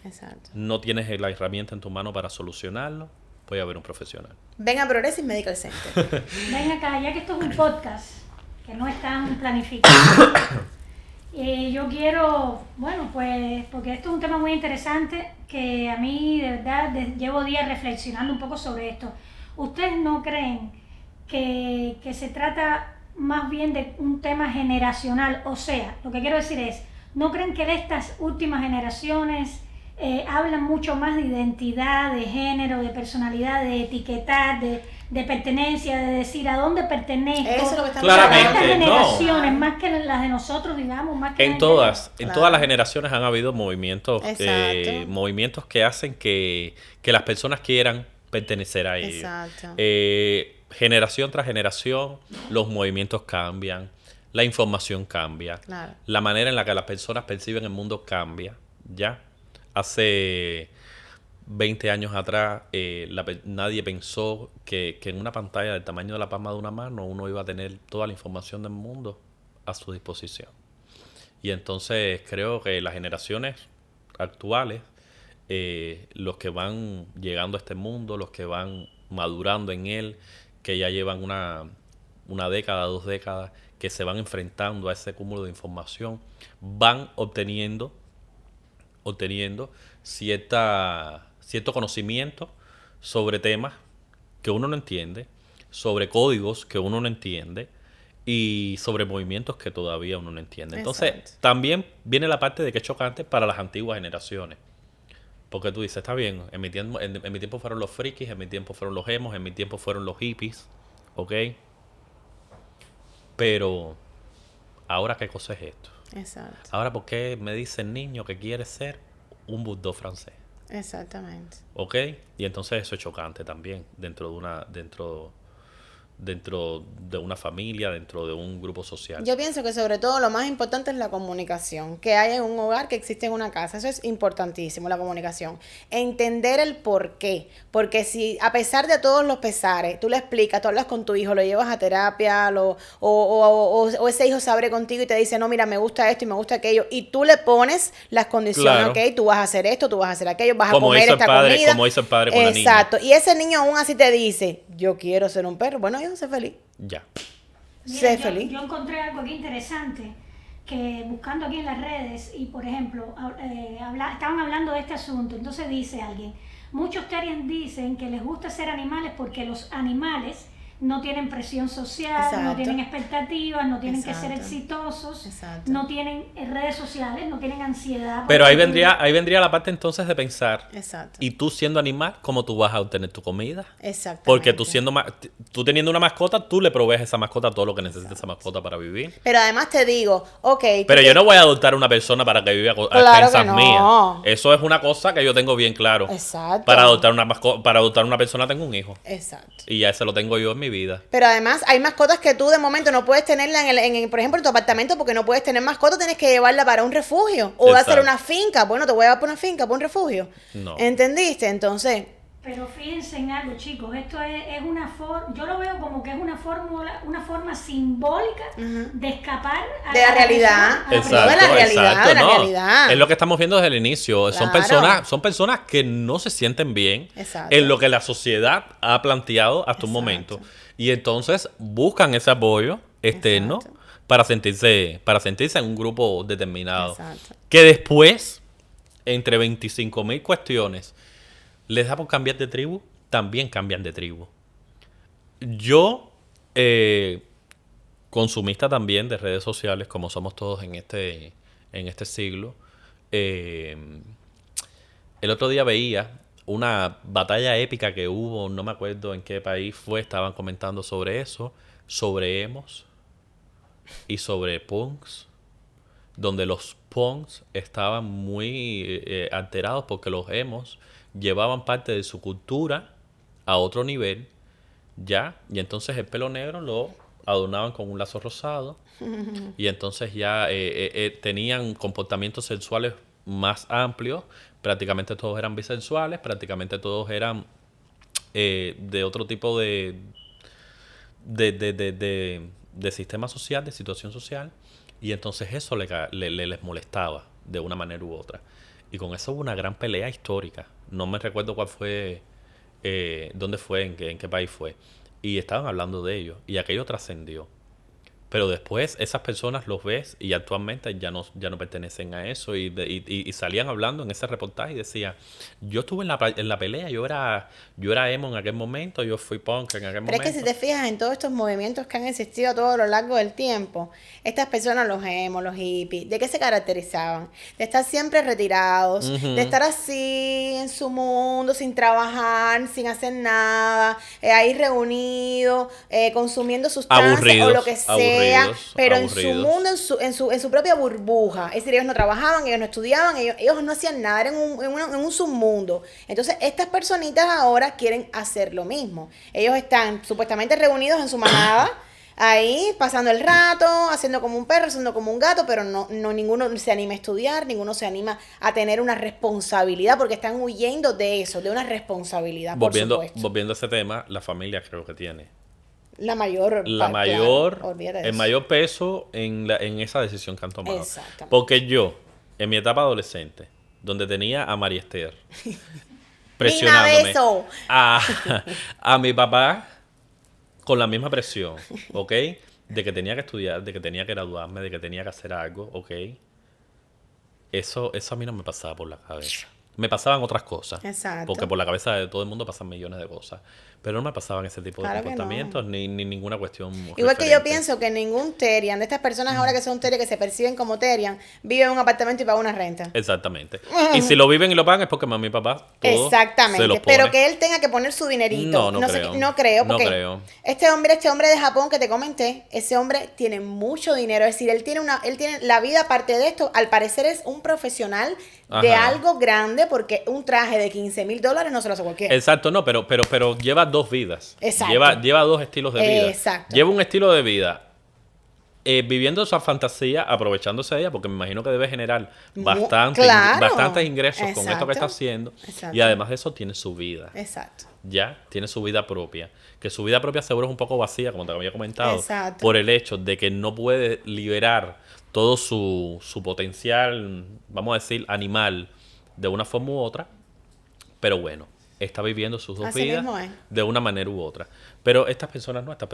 Exacto. No tienes la herramienta en tu mano para solucionarlo, voy a ver un profesional. Ven a Progressive Medical Center. Ven acá, ya que esto es un podcast, que no es tan planificado. Yo quiero, bueno, pues, porque esto es un tema muy interesante que a mí, de verdad, llevo días reflexionando un poco sobre esto. ¿Ustedes no creen que se trata más bien de un tema generacional? O sea, lo que quiero decir es, ¿no creen que de estas últimas generaciones hablan mucho más de identidad, de género, de personalidad, de etiquetar, de pertenencia, de decir a dónde pertenezco? Eso es lo que estamos Claramente, Estas hablando. generaciones, más que las de nosotros, digamos, más que En las todas Claro. las generaciones han habido movimientos, Exacto. movimientos que hacen que las personas quieran pertenecer a ellos. Exacto. Generación tras generación, los movimientos cambian, la información cambia, Claro. la manera en la que las personas perciben el mundo cambia, ¿ya? Hace 20 años atrás, nadie pensó que en una pantalla del tamaño de la palma de una mano uno iba a tener toda la información del mundo a su disposición. Y entonces creo que las generaciones actuales, los que van llegando a este mundo, los que van madurando en él, que ya llevan una década, 2 décadas, que se van enfrentando a ese cúmulo de información, van obteniendo cierto conocimiento sobre temas que uno no entiende, sobre códigos que uno no entiende y sobre movimientos que todavía uno no entiende. Entonces, Exacto. también viene la parte de que es chocante para las antiguas generaciones. Porque tú dices, está bien, en mi tiempo fueron los frikis, en mi tiempo fueron los emos, en mi tiempo fueron los hippies, ¿ok? Pero, ¿ahora qué cosa es esto? Exacto. Ahora, ¿por qué me dice el niño que quiere ser un bulldog francés? Exactamente. ¿Ok? Y entonces eso es chocante también dentro de una familia, dentro de un grupo social. Yo pienso que sobre todo lo más importante es la comunicación, que haya en un hogar, que existe en una casa. Eso es importantísimo, la comunicación. Entender el por qué. Porque si a pesar de todos los pesares, tú le explicas, tú hablas con tu hijo, lo llevas a terapia, o ese hijo se abre contigo y te dice, no, mira, me gusta esto y me gusta aquello, y tú le pones las condiciones, Claro. ok, tú vas a hacer esto, tú vas a hacer aquello, vas a Como comer hizo el esta padre- comida. como hizo el padre con la niña. Exacto. Y ese niño aún así te dice, yo quiero ser un perro. Bueno, hijo, sé feliz. Ya. Mira, Sé yo, feliz. yo encontré algo aquí interesante, que buscando aquí en las redes, y por ejemplo, estaban hablando de este asunto, entonces dice alguien, muchos terriers dicen que les gusta ser animales porque los animales no tienen presión social, no Exacto. tienen expectativas, no tienen que ser Exacto. exitosos, Exacto. no tienen redes sociales, no tienen ansiedad. por Pero ahí el futuro. vendría la parte entonces de pensar, Exacto. y tú siendo animal, ¿cómo tú vas a obtener tu comida? Exactamente. Porque tú teniendo una mascota, tú le provees a esa mascota todo lo que necesita esa mascota para vivir. Pero además te digo, ok. tú Pero te- yo no voy a adoptar a una persona para que viva a Claro expensas que no. mías. Eso es una cosa que yo tengo bien claro. Exacto. Para adoptar una persona tengo un hijo. Exacto. Y ya ese lo tengo yo en mi vida. Pero además hay mascotas que tú de momento no puedes tenerla por ejemplo, en tu apartamento porque no puedes tener mascota, tienes que llevarla para un refugio o Exacto. hacer una finca. Bueno, te voy a llevar para una finca, para un refugio. No. ¿Entendiste? Entonces, Pero fíjense en algo, chicos, esto es una forma, yo lo veo como que es una forma simbólica de escapar a De la realidad. persona, a la Exacto. de la realidad, de la realidad. Es lo que estamos viendo desde el inicio. Claro. Son personas que no se sienten bien Exacto. en lo que la sociedad ha planteado hasta un Exacto. momento. Y entonces buscan ese apoyo externo Exacto. para sentirse en un grupo determinado. Exacto. Que después, entre 25.000 cuestiones, les da por cambiar de tribu, también cambian de tribu. Yo consumista también de redes sociales, como somos todos en este siglo. El otro día veía una batalla épica que hubo, no me acuerdo en qué país fue, estaban comentando sobre eso, sobre emos y sobre punks, donde los punks estaban muy alterados porque los emos llevaban parte de su cultura a otro nivel, ¿ya? Y entonces el pelo negro lo adornaban con un lazo rosado y entonces ya tenían comportamientos sexuales más amplios, prácticamente todos eran bisexuales, prácticamente todos eran de otro tipo de sistema social, de situación social, y entonces eso les molestaba de una manera u otra. Y con eso hubo una gran pelea histórica. No me recuerdo cuál fue, dónde fue, en qué país fue. Y estaban hablando de ello, y aquello trascendió. Pero después esas personas los ves y actualmente ya no pertenecen a eso y salían hablando en ese reportaje y decían, yo estuve en la pelea, yo era emo en aquel momento, yo fui punk en aquel momento. Pero es que si te fijas en todos estos movimientos que han existido a todo lo largo del tiempo, estas personas, los emos, los hippies, ¿de qué se caracterizaban? De estar siempre retirados, de estar así en su mundo, sin trabajar, sin hacer nada, ahí reunidos, consumiendo sustancias o lo que sea. Pero en su mundo, en su propia burbuja. Es decir, ellos no trabajaban, ellos no estudiaban, ellos no hacían nada, eran en un submundo. Entonces, estas personitas ahora quieren hacer lo mismo. Ellos están supuestamente reunidos en su manada, ahí pasando el rato, haciendo como un perro, haciendo como un gato, pero no ninguno se anima a estudiar, ninguno se anima a tener una responsabilidad, porque están huyendo de eso, de una responsabilidad, por supuesto. Volviendo a ese tema, la familia creo que tiene el mayor peso en esa decisión que han tomado. Exactamente. Porque yo, en mi etapa adolescente, donde tenía a María Esther presionándome a mi papá con la misma presión, ¿ok? De que tenía que estudiar, de que tenía que graduarme, de que tenía que hacer algo, ¿ok? Eso a mí no me pasaba por la cabeza. Me pasaban otras cosas. Exacto. Porque por la cabeza de todo el mundo pasan millones de cosas. Pero no me pasaban ese tipo de comportamientos ni ninguna cuestión igual que yo pienso que ningún Terian, de estas personas ahora que son Terian, que se perciben como Terian, vive en un apartamento y paga una renta. Exactamente. Y si lo viven y lo pagan es porque mamá y papá todo exactamente. Se los pone. Pero que él tenga que poner su dinerito. No creo. Porque este hombre de Japón que te comenté, ese hombre tiene mucho dinero. Es decir, él tiene la vida aparte de esto. Al parecer es un profesional de algo grande, porque un traje de $15,000 no se lo hace cualquiera. Exacto, no, pero lleva dos vidas. Exacto. Lleva dos estilos de vida. Exacto. Lleva un estilo de vida viviendo esa fantasía, aprovechándose de ella, porque me imagino que debe generar bastantes ingresos con esto que está haciendo. Exacto. Y además de eso tiene su vida. Exacto. Ya, tiene su vida propia. Que su vida propia seguro es un poco vacía, como te había comentado. Exacto. Por el hecho de que no puede liberar todo su potencial, vamos a decir, animal, de una forma u otra. Pero bueno, está viviendo sus dos vidas de una manera u otra. Pero estas personas no, estas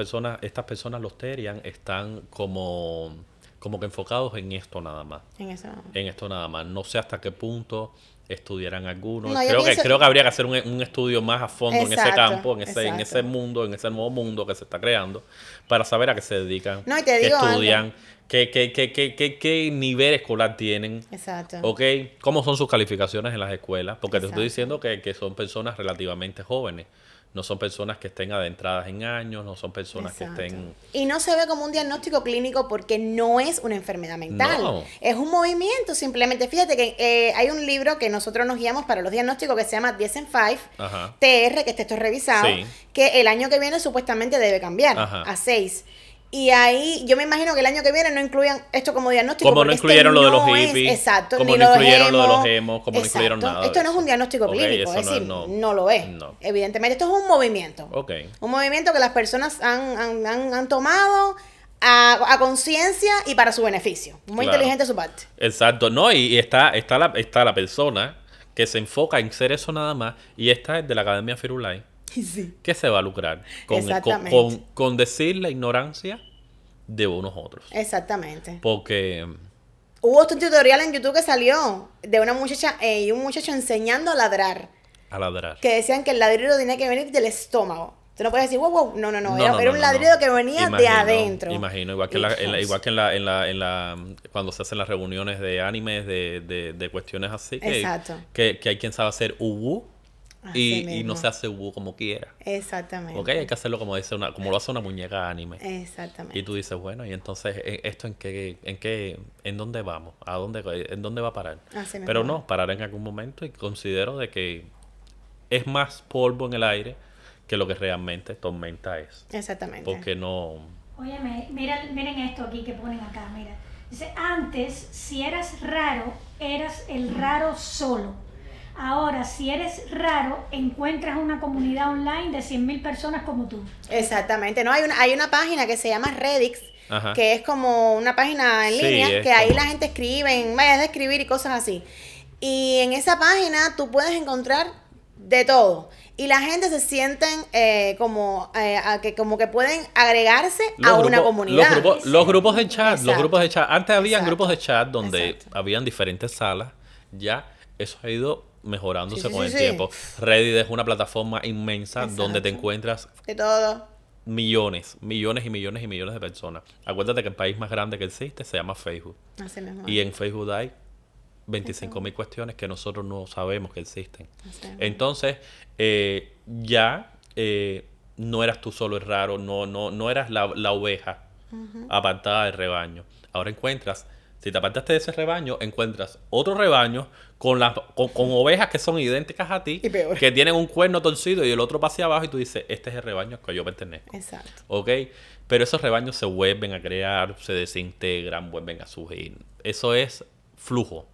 personas los Terian están como que enfocados en esto nada más. En esto nada más. No sé hasta qué punto estudiarán algunos. Creo que habría que hacer un estudio más a fondo en ese campo, en ese mundo, en ese nuevo mundo que se está creando, para saber a qué se dedican, qué estudian, qué nivel escolar tienen. Exacto. ¿Okay? ¿Cómo son sus calificaciones en las escuelas? Porque te estoy diciendo que son personas relativamente jóvenes. No son personas que esten adentradas en años, no son personas que estén... Y no se ve como un diagnóstico clínico porque no es una enfermedad mental. No. Es un movimiento simplemente. Fíjate que hay un libro que nosotros nos guiamos para los diagnósticos que se llama DSM-5, TR, que está esto revisado, que el año que viene supuestamente debe cambiar a 6. Y ahí, yo me imagino que el año que viene no incluyan esto como diagnóstico. Como no incluyeron lo de los hippies. Exacto. Como no incluyeron lo de los emos. Como no incluyeron nada. Esto no es un diagnóstico clínico. Es decir, no lo es. No. Evidentemente, esto es un movimiento. Un movimiento que las personas han tomado a conciencia y para su beneficio. Muy inteligente su parte. Exacto. No, y está la persona que se enfoca en ser eso nada más. Y esta es de la Academia Firulais. Sí. ¿Qué se va a lucrar? Con decir la ignorancia de unos otros. Exactamente. Porque hubo un tutorial en YouTube que salió de una muchacha y un muchacho enseñando a ladrar. A ladrar. Que decían que el ladrido tenía que venir del estómago. Tú no puedes decir, wow, no, No, era, no, era no, un no, ladrido no. que venía de adentro. Imagino, igual que cuando se hacen las reuniones de animes, de cuestiones así, Exacto. que hay quien sabe hacer uwu Así y no mismo. se hace uwu como quiera. Exactamente. ¿Ok? Hay que hacerlo como lo hace una muñeca anime. Exactamente. Y tú dices, bueno, y entonces, ¿esto en dónde vamos? ¿En dónde va a parar? Así mismo. Pero no, parar en algún momento y considero de que es más polvo en el aire que lo que realmente tormenta es. Exactamente. Porque no... Óyeme, miren esto aquí que ponen acá, mira. Dice, antes, si eras raro, eras el raro solo. Ahora, si eres raro, encuentras una comunidad online de 100.000 personas como tú. Exactamente, ¿no? Hay una página que se llama Reddit, Ajá. que es como una página en Sí, línea, es que ahí como- la gente escribe, vaya de escribir y cosas así. Y en esa página tú puedes encontrar de todo. Y la gente se sienten como que pueden agregarse a una comunidad. Los grupos de chat, los Exacto. grupos de chat. Antes habían Exacto. grupos de chat donde Exacto. habían diferentes salas. Ya eso ha ido mejorándose Sí, con el sí. tiempo. Reddit es una plataforma inmensa Exacto. donde te encuentras De todo. millones de personas. Acuérdate que el país más grande que existe se llama Facebook. Así mismo. Y en Facebook hay 25.000 cuestiones que nosotros no sabemos que existen. Así mismo. Entonces, no eras tú solo el raro, no eras la oveja apartada del rebaño. Ahora encuentras, si te apartaste de ese rebaño, encuentras otro rebaño con ovejas que son idénticas a ti, Y peor. que tienen un cuerno torcido y el otro pasa hacia abajo y tú dices, este es el rebaño al que yo pertenezco. Exacto. ¿Ok? Pero esos rebaños se vuelven a crear, se desintegran, vuelven a surgir. Eso es flujo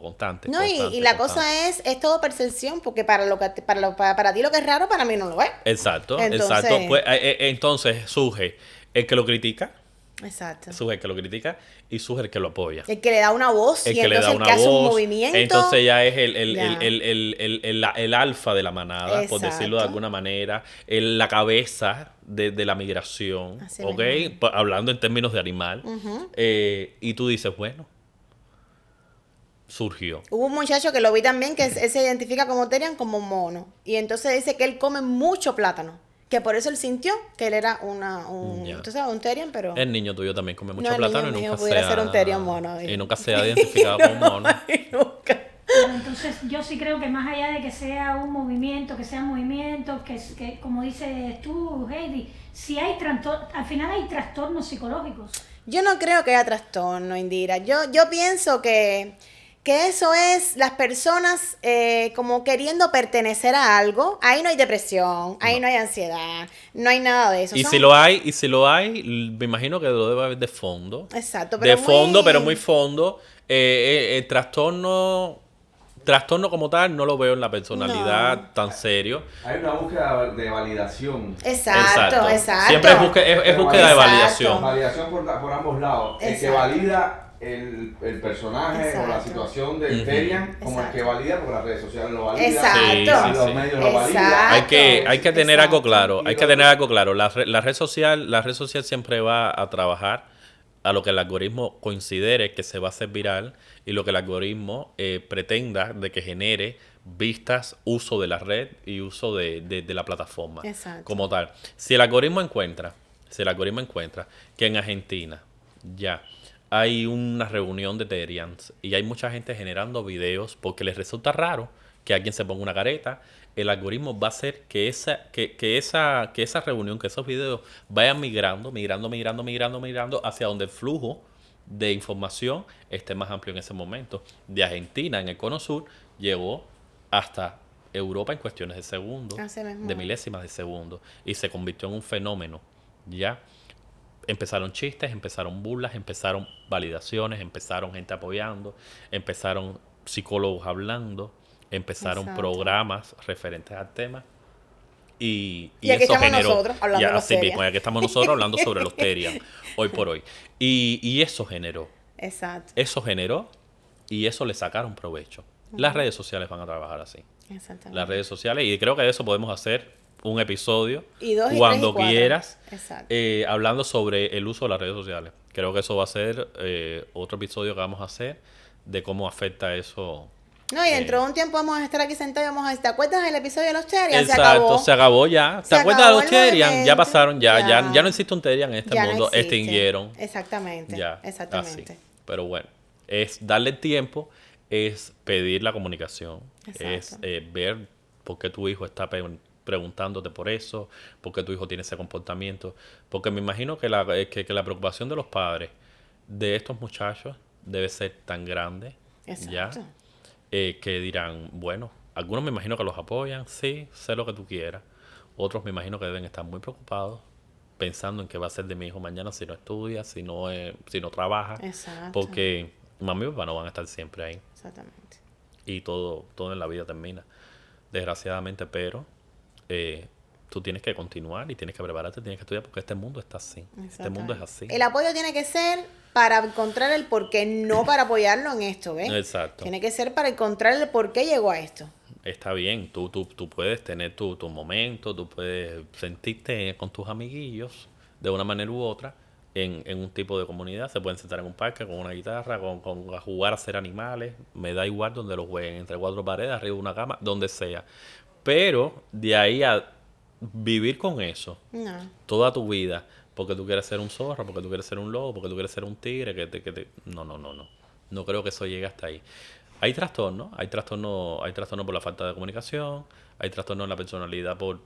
constante. No, constante, y la constante. cosa es todo percepción, porque para ti lo que es raro, para mí no lo es. Exacto, Entonces- exacto. Pues, entonces surge el que lo critica, Exacto. surge el que lo critica y surge el que lo apoya. El que le da una voz El y que le entonces da el una que hace un voz, movimiento. entonces ya es Ya. el alfa de la manada, por decirlo de Exacto. alguna manera, la cabeza de la migración, Así ¿ok? mismo. Hablando en términos de animal. Y tú dices, bueno, surgió. Hubo un muchacho que lo vi también que él se identifica como Terian como mono. Y entonces dice que él come mucho plátano. Que por eso él sintió que él era Ya. entonces un Terian, pero... El niño tuyo también come mucho No, el plátano niño y mío nunca pudiera se ser un Terian mono. y nunca se ha identificado como mono. Y nunca. Pero entonces yo sí creo que más allá de que sea un movimiento, que sean movimientos, que como dices tú, Heidi, si hay al final hay trastornos psicológicos. Yo no creo que haya trastorno, Indira. Yo pienso que eso es las personas como queriendo pertenecer a algo. Ahí no hay depresión, ahí no hay ansiedad, no hay nada de eso. Y Son- si lo hay, me imagino que lo debe haber de fondo. Exacto, De fondo, muy- pero muy fondo. El trastorno como tal no lo veo en la personalidad No. tan serio. Hay una búsqueda de validación. Exacto. Siempre es búsqueda de Exacto. validación. Validación por ambos lados. El que Exacto. valida el personaje o la Exacto. situación de Ujú. Terian, como el Exacto. que valida, porque las redes sociales lo validan. Exacto. y los Sí. medios lo validan. Exacto. Hay que tener Exacto. algo claro. Y Hay lo- que tener algo claro. La red social siempre va a trabajar a lo que el algoritmo considere que se va a hacer viral y lo que el algoritmo pretenda de que genere vistas, uso de la red y uso de la plataforma Exacto. como tal. Si el algoritmo encuentra que en Argentina ya hay una reunión de Terians y hay mucha gente generando videos porque les resulta raro que alguien se ponga una careta, el algoritmo va a hacer que esa reunión, que esos videos vayan migrando hacia donde el flujo de información esté más amplio en ese momento. De Argentina, en el Cono Sur, llegó hasta Europa en cuestiones de segundos, Así mismo. de milésimas de segundos, y se convirtió en un fenómeno. Ya empezaron chistes, empezaron burlas, empezaron validaciones, empezaron gente apoyando, empezaron psicólogos hablando, empezaron Exacto. programas referentes al tema. Y Y aquí eso estamos generó, nosotros hablando de los así mismo, Terian. y aquí estamos nosotros hablando sobre los Terian, hoy por hoy. Y eso generó, Exacto. y eso le sacaron provecho. Las redes sociales van a trabajar así. Exactamente. Las redes sociales, y creo que de eso podemos hacer un episodio Y dos, y cuando tres, y cuatro. quieras, Exacto. hablando sobre el uso de las redes sociales. Creo que eso va a ser otro episodio que vamos a hacer de cómo afecta eso No, y dentro de un tiempo vamos a estar aquí sentados y vamos a decir, ¿te acuerdas del episodio de los Terian? Exacto, se acabó ya. ¿Te acuerdas de los Terian? Ya pasaron, ya no existe un Terian en este Ya no mundo, existe. extinguieron. Exactamente, Ya, exactamente. así. Pero bueno, es darle tiempo, es pedir la comunicación, es ver por qué tu hijo está preguntándote por eso, por qué tu hijo tiene ese comportamiento. Porque me imagino que la preocupación de los padres de estos muchachos debe ser tan grande, ya, Exacto. que dirán, bueno, algunos me imagino que los apoyan, sí, sé lo que tú quieras. Otros me imagino que deben estar muy preocupados, pensando en qué va a ser de mi hijo mañana si no estudia, si no trabaja. Exacto. Porque mami y papá no van a estar siempre ahí. Exactamente. Y todo en la vida termina, desgraciadamente, pero tú tienes que continuar y tienes que prepararte, tienes que estudiar, porque este mundo está así. Este mundo es así. El apoyo tiene que ser para encontrar el porqué, no para apoyarlo en esto, ¿ves? Exacto. Tiene que ser para encontrar el por qué llegó a esto. Está bien, tú puedes tener tu momento, tú puedes sentirte con tus amiguillos de una manera u otra en un tipo de comunidad. Se pueden sentar en un parque con una guitarra, a jugar a ser animales. Me da igual donde los jueguen, entre cuatro paredes, arriba de una cama, donde sea. Pero de ahí a vivir con eso No. toda tu vida, porque tú quieres ser un zorro, porque tú quieres ser un lobo, porque tú quieres ser un tigre, No. No creo que eso llegue hasta ahí. Hay trastornos por la falta de comunicación, hay trastornos en la personalidad por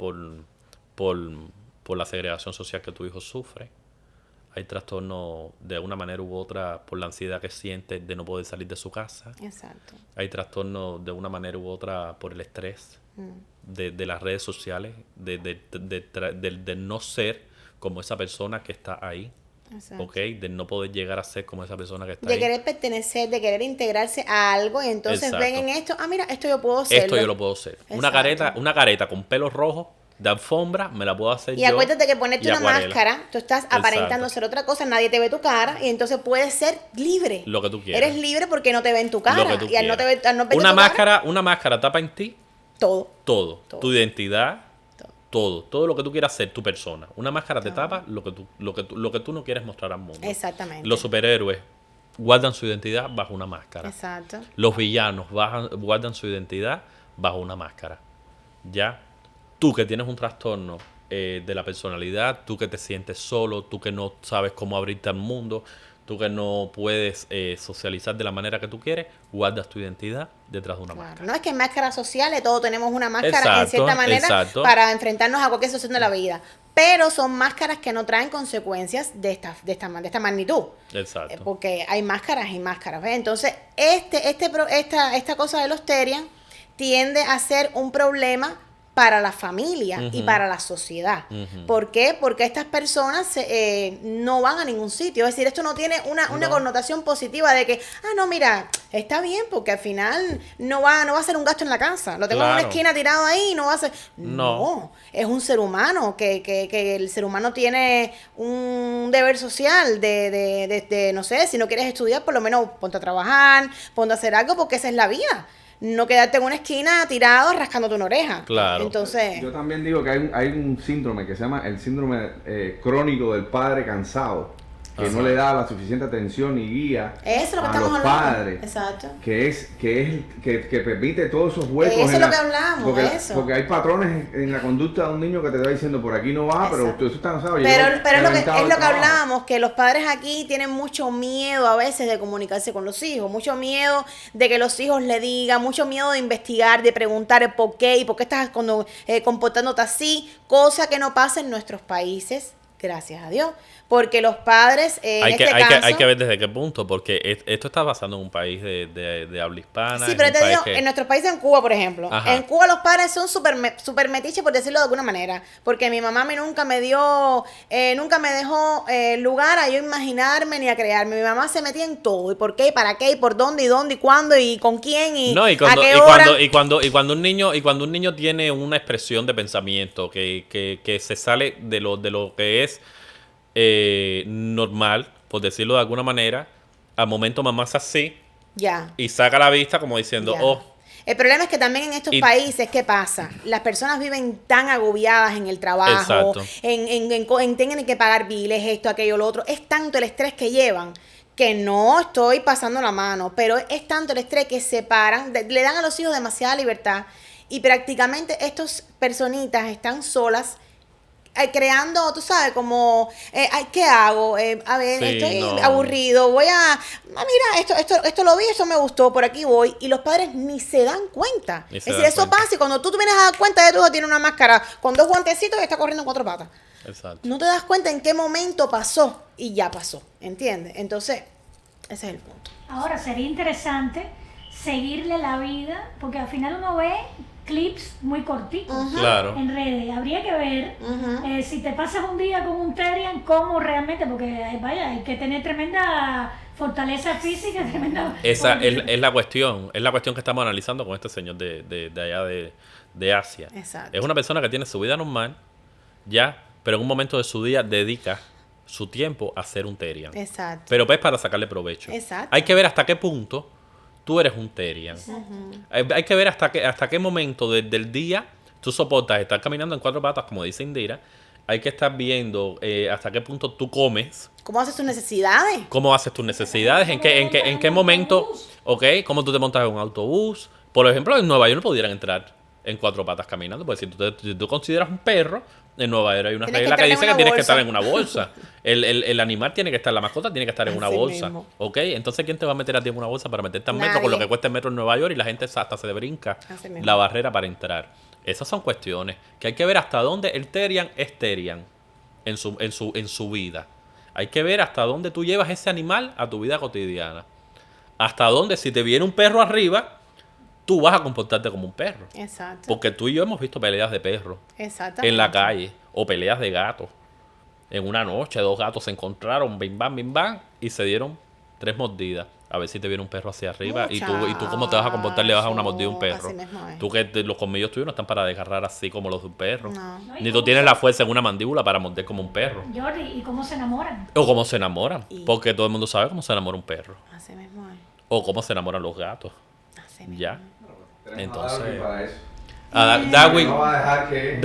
la segregación social que tu hijo sufre, hay trastornos de una manera u otra por la ansiedad que siente de no poder salir de su casa, Exacto. hay trastornos de una manera u otra por el estrés de las redes sociales, de no ser como esa persona que está ahí. Exacto. ¿Ok? De no poder llegar a ser como esa persona que está De ahí. querer pertenecer, de querer integrarse a algo y entonces Exacto. ven en esto, mira, esto yo puedo hacerlo. Esto yo lo puedo hacer. Exacto. Una careta con pelos rojos de alfombra me la puedo hacer Y yo. acuérdate que ponerte y una acuarela. máscara, tú estás aparentando Exacto. ser otra cosa, nadie te ve tu cara y entonces puedes ser libre. Lo que tú quieras. Eres libre porque no te ven tu cara. Lo que tú Y al no, quieras. al no verte una tu cara, máscara tapa en ti todo. todo. Todo. Tu identidad, Todo. todo lo que tú quieras ser, tu persona. Una máscara te tapa lo que tú no quieres mostrar al mundo. Exactamente. Los superhéroes guardan su identidad bajo una máscara. Exacto. Los villanos guardan su identidad bajo una máscara. ¿Ya? Tú que tienes un trastorno de la personalidad, tú que te sientes solo, tú que no sabes cómo abrirte al mundo, tú que no puedes socializar de la manera que tú quieres, guardas tu identidad detrás de una Claro. máscara. No es que en máscaras sociales todos tenemos una máscara en Exacto, cierta manera exacto. para enfrentarnos a cualquier situación de la vida. Pero son máscaras que no traen consecuencias de esta magnitud. Exacto. Porque hay máscaras y máscaras. ¿Ves? Entonces, esta cosa de los Terian tiende a ser un problema para la familia y para la sociedad. ¿Por qué? Porque estas personas no van a ningún sitio. Es decir, esto no tiene una connotación positiva de que, no, mira, está bien, porque al final no va a ser un gasto en la casa. Lo tengo en una Claro. esquina tirado ahí y no va a ser... No. No, es un ser humano, que el ser humano tiene un deber social de, no sé, si no quieres estudiar, por lo menos ponte a trabajar, ponte a hacer algo, porque esa es la vida. No quedarte en una esquina tirado rascándote una oreja. Claro. Entonces, Yo también digo que hay un síndrome que se llama el síndrome crónico del padre cansado, que no le da la suficiente atención y guía eso es lo que a estamos los hablando. padres, Exacto. que permite todos esos huecos. Eso es lo que hablamos, porque hay patrones en la conducta de un niño que te va diciendo por aquí no va, pero Exacto. tú estás cansado. Pero es lo que reventado del trabajo. hablábamos, que los padres aquí tienen mucho miedo a veces de comunicarse con los hijos, mucho miedo de que los hijos le digan, mucho miedo de investigar, de preguntar el por qué y por qué estás comportándote así, cosa que no pasa en nuestros países, gracias a Dios. Porque los padres, hay que ver desde qué punto, porque esto está pasando en un país de habla hispana. Sí, pero te digo, que... en nuestros países, en Cuba, por ejemplo. Ajá. En Cuba los padres son super metiches, por decirlo de alguna manera. Porque mi mamá nunca me dejó lugar a yo imaginarme ni a crearme. Mi mamá se metía en todo. ¿Y por qué? ¿Y para qué? ¿Y por dónde? ¿Y dónde? ¿Y cuándo? ¿Y con quién? ¿Y No, a qué hora? cuando un niño tiene una expresión de pensamiento que se sale de lo que es normal, por decirlo de alguna manera, al momento mamá hace así Ya. y saca la vista como diciendo, Ya. oh, El problema es que también en estos Y- países, ¿qué pasa? Las personas viven tan agobiadas en el trabajo, Exacto. tienen que pagar biles, esto, aquello, lo otro. Es tanto el estrés que llevan que no estoy pasando la mano, pero es tanto el estrés que separan, le dan a los hijos demasiada libertad y prácticamente estas personitas están solas creando, tú sabes, como, ¿qué hago? A ver, Sí, estoy no. aburrido, mira, esto lo vi, esto me gustó, por aquí voy. Y los padres ni se dan cuenta. Ni Es se decir, dan eso cuenta. pasa y cuando tú te vienes a dar cuenta, ya tu hijo tiene una máscara con 2 guantecitos y está corriendo en 4 patas. Exacto. No te das cuenta en qué momento pasó y ya pasó, ¿entiendes? Entonces, ese es el punto. Ahora, sería interesante seguirle la vida, porque al final uno ve clips muy cortitos Claro. en redes. Habría que ver si te pasas un día con un Terrian, cómo realmente, porque vaya, hay que tener tremenda fortaleza física, tremenda... Esa es la cuestión. Es la cuestión que estamos analizando con este señor de allá de Asia. Exacto. Es una persona que tiene su vida normal, ya, pero en un momento de su día dedica su tiempo a ser un Terrian. Exacto. Pero pues para sacarle provecho. Exacto. Hay que ver hasta qué punto tú eres un Terrian. Hay que ver hasta qué momento del día tú soportas estar caminando en 4 patas, como dice Indira. Hay que estar viendo hasta qué punto tú comes, ¿Cómo haces tus necesidades? cómo haces tus necesidades, en qué momento, ¿ok? Cómo tú te montas en un autobús. Por ejemplo, en Nueva York no pudieran entrar en 4 patas caminando, porque si tú consideras un perro, en Nueva York hay una Tienes que regla que entrar en dice que una tienes que bolsa. estar en una bolsa. El animal tiene que estar, la mascota tiene que estar en una Así bolsa, mismo. ¿ok? Entonces, ¿quién te va a meter a ti en una bolsa para meterte al metro Nadie. con lo que cuesta el metro en Nueva York y la gente hasta se brinca Así mismo. la barrera para entrar? Esas son cuestiones que hay que ver hasta dónde el Terrian es Terrian en su vida. Hay que ver hasta dónde tú llevas ese animal a tu vida cotidiana. Hasta dónde, si te viene un perro arriba, tú vas a comportarte como un perro. Exacto. Porque tú y yo hemos visto peleas de perros Exactamente. en la calle o peleas de gatos. En una noche 2 gatos se encontraron, bim bam, y se dieron 3 mordidas. A ver si te viene un perro hacia arriba y tú cómo te vas a comportar, le vas a dar una mordida a un perro. Así mismo es. Tú que los colmillos tuyos no están para desgarrar así como los de un perro. No. Ni tú tienes la fuerza en una mandíbula para morder como un perro. Jordi, ¿y cómo se enamoran? O cómo se enamoran. Y- Porque todo el mundo sabe cómo se enamora un perro. Así mismo es. O cómo se enamoran los gatos. Así mismo. Ya. Tenemos Entonces- a Darwin para eso. Darwin, No va a dejar que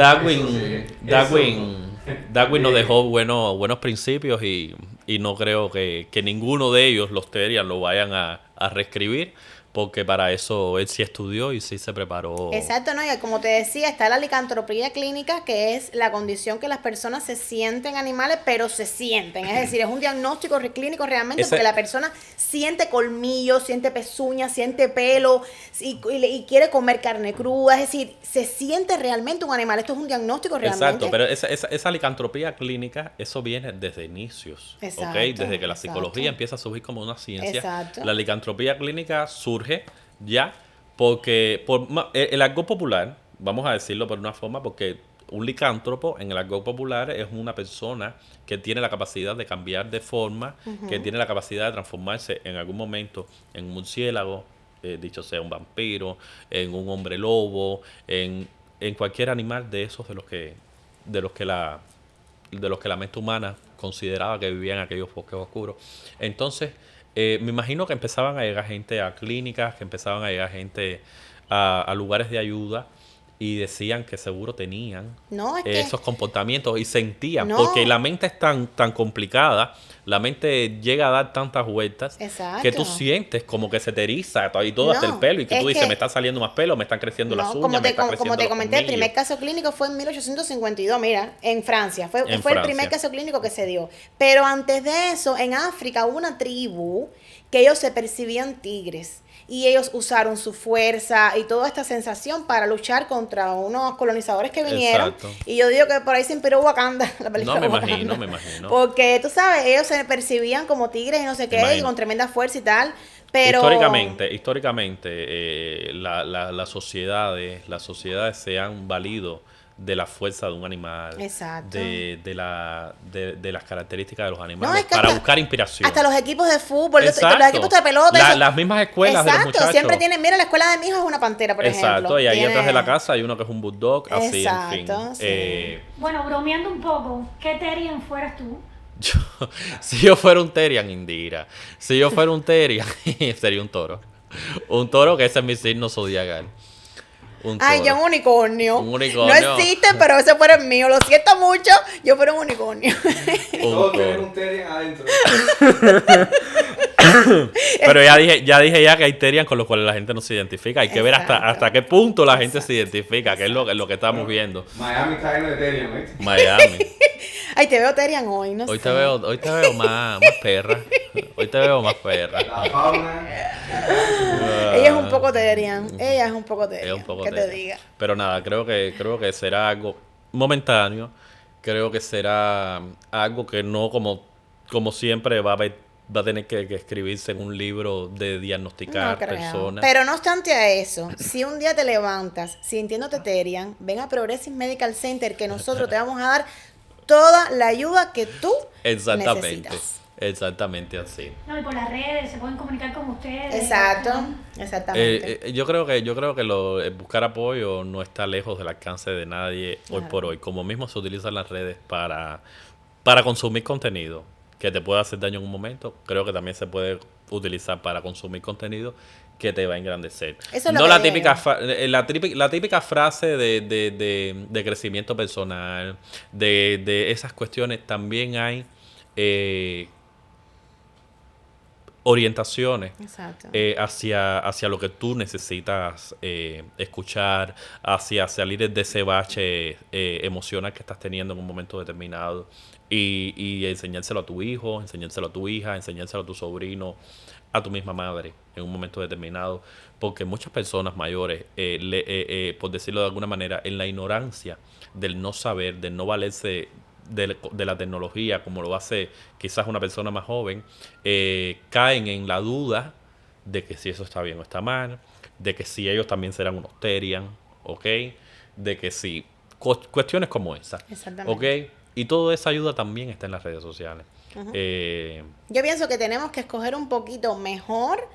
Darwin nos dejó buenos principios y no creo que ninguno de ellos, los Terrian, lo vayan a reescribir, porque para eso él sí estudió y sí se preparó. Exacto, ¿no? Y como te decía, está la licantropía clínica, que es la condición que las personas se sienten animales, pero se sienten. Es decir, es un diagnóstico clínico realmente, Ese- porque la persona siente colmillos, siente pezuñas, siente pelo y quiere comer carne cruda. Es decir, se siente realmente un animal. Esto es un diagnóstico realmente. Exacto, pero esa licantropía clínica, eso viene desde inicios, Exacto, ¿ok? Desde que la exacto. psicología empieza a surgir como una ciencia. Exacto. La licantropía clínica surge ya porque el argot popular, vamos a decirlo por una forma, porque un licántropo en el argot popular es una persona que tiene la capacidad de cambiar de forma, que tiene la capacidad de transformarse en algún momento en un murciélago, dicho sea un vampiro, en un hombre lobo, en cualquier animal de esos de los que la mente humana consideraba que vivían en aquellos bosques oscuros. Entonces, me imagino que empezaban a llegar gente a clínicas, que empezaban a llegar gente a lugares de ayuda y decían que seguro tenían No, es que- esos comportamientos y sentían, No. porque la mente es tan complicada, la mente llega a dar tantas vueltas Exacto. que tú sientes como que se te eriza y todo hasta No, el pelo y que es tú dices, que- me está saliendo más pelo, me están creciendo las No, uñas, como me te, están como creciendo te los comenté, el primer colmillos. caso clínico fue en 1852, mira, en Francia. Fue el Francia. primer caso clínico que se dio. Pero antes de eso, en África hubo una tribu que ellos se percibían tigres. Y ellos usaron su fuerza y toda esta sensación para luchar contra unos colonizadores que vinieron. Exacto. Y yo digo que por ahí se inspiró Wakanda, la película No, me Wakanda. imagino, me imagino. Porque, tú sabes, ellos se percibían como tigres y no sé qué, y Imagino. con tremenda fuerza y tal. Pero... Históricamente las sociedades se han valido de la fuerza de un animal, Exacto. de las características de los No, animales, es que para hasta- buscar inspiración. Hasta los equipos de fútbol, los Exacto. equipos de pelota. eso. Las mismas escuelas de los Exacto, muchachos. siempre tienen, mira, la escuela de mi hijo es una pantera, por ejemplo. Exacto, y ahí Tiene- atrás de la casa hay uno que es un bulldog, así, en fin. Exacto, sí. Bueno, bromeando un poco, ¿qué Terrian fueras tú? Si yo fuera un Terrian, Indira, si yo fuera un Terrian, sería un toro. Un toro, que ese es mi signo zodiacal. Un Ay, toro. yo un unicornio. Un unicornio. No existe, pero ese fuera el mío. Lo siento mucho, yo fuera un unicornio. Un Todos toro. tenemos un Terrian adentro. Pero ya dije que hay Terian con los cuales la gente no se identifica. Hay que ver hasta qué punto la gente se identifica, que es lo que estamos viendo. Miami está lleno de Terian, ¿viste? Miami. Ay, te veo Terian hoy, no Hoy sé. te veo más perra. Hoy te veo más perra. La fauna. Ella es un poco Terian. Ella es un poco Es Terian. un poco que te Terian. diga. Pero nada, creo que será algo momentáneo. Creo que será algo que no como siempre va a tener que escribirse en un libro de diagnosticar No creo. personas. Pero no obstante a eso, si un día te levantas sintiéndote Terian, ven a Progressive Medical Center que nosotros te vamos a dar toda la ayuda que tú Exactamente. necesitas. Exactamente así. No, y por las redes se pueden comunicar con ustedes. Exacto, exactamente. Yo creo que el buscar apoyo no está lejos del alcance de nadie hoy por hoy. Como mismo se utilizan las redes para consumir contenido que te puede hacer daño en un momento, creo que también se puede utilizar para consumir contenido que te va a engrandecer. Eso es No lo la que la típica frase de crecimiento personal, de esas cuestiones, también hay orientaciones Exacto. hacia lo que tú necesitas escuchar, hacia salir de ese bache emocional que estás teniendo en un momento determinado y enseñárselo a tu hijo, enseñárselo a tu hija, enseñárselo a tu sobrino, a tu misma madre en un momento determinado, porque muchas personas mayores, por decirlo de alguna manera, en la ignorancia del no saber, del no valerse de la tecnología, como lo hace quizás una persona más joven, caen en la duda de que si eso está bien o está mal, de que si ellos también serán unos Terian, ¿ok? De que si cuestiones como esa, Exactamente. ¿ok? Y toda esa ayuda también está en las redes sociales. Yo pienso que tenemos que escoger un poquito mejor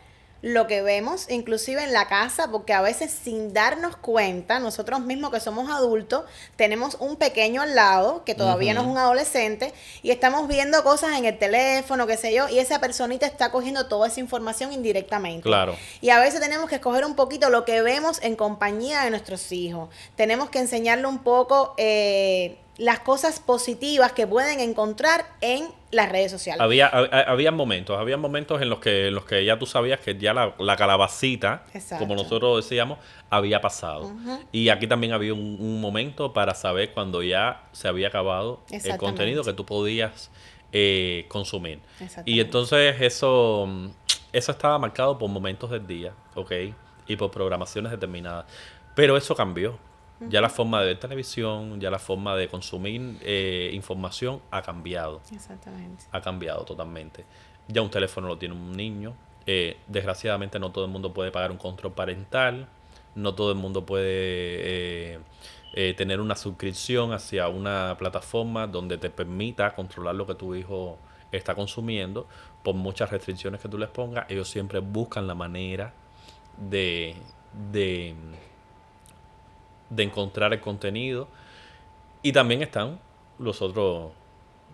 lo que vemos, inclusive en la casa, porque a veces sin darnos cuenta, nosotros mismos que somos adultos, tenemos un pequeño al lado, que todavía no es un adolescente, y estamos viendo cosas en el teléfono, qué sé yo, y esa personita está cogiendo toda esa información indirectamente. Claro. Y a veces tenemos que escoger un poquito lo que vemos en compañía de nuestros hijos. Tenemos que enseñarle un poco las cosas positivas que pueden encontrar en las redes sociales. Había momentos en los que ya tú sabías que ya la calabacita, Exacto. como nosotros decíamos, había pasado. Y aquí también había un momento para saber cuando ya se había acabado el Exactamente. contenido que tú podías consumir. Exactamente. Y entonces eso estaba marcado por momentos del día, ¿ok? Y por programaciones determinadas. Pero eso cambió. Ya la forma de ver televisión, ya la forma de consumir información ha cambiado. Exactamente. Ha cambiado totalmente. Ya un teléfono lo tiene un niño. Desgraciadamente no todo el mundo puede pagar un control parental. No todo el mundo puede tener una suscripción hacia una plataforma donde te permita controlar lo que tu hijo está consumiendo. Por muchas restricciones que tú les pongas, ellos siempre buscan la manera de encontrar el contenido. Y también están los otros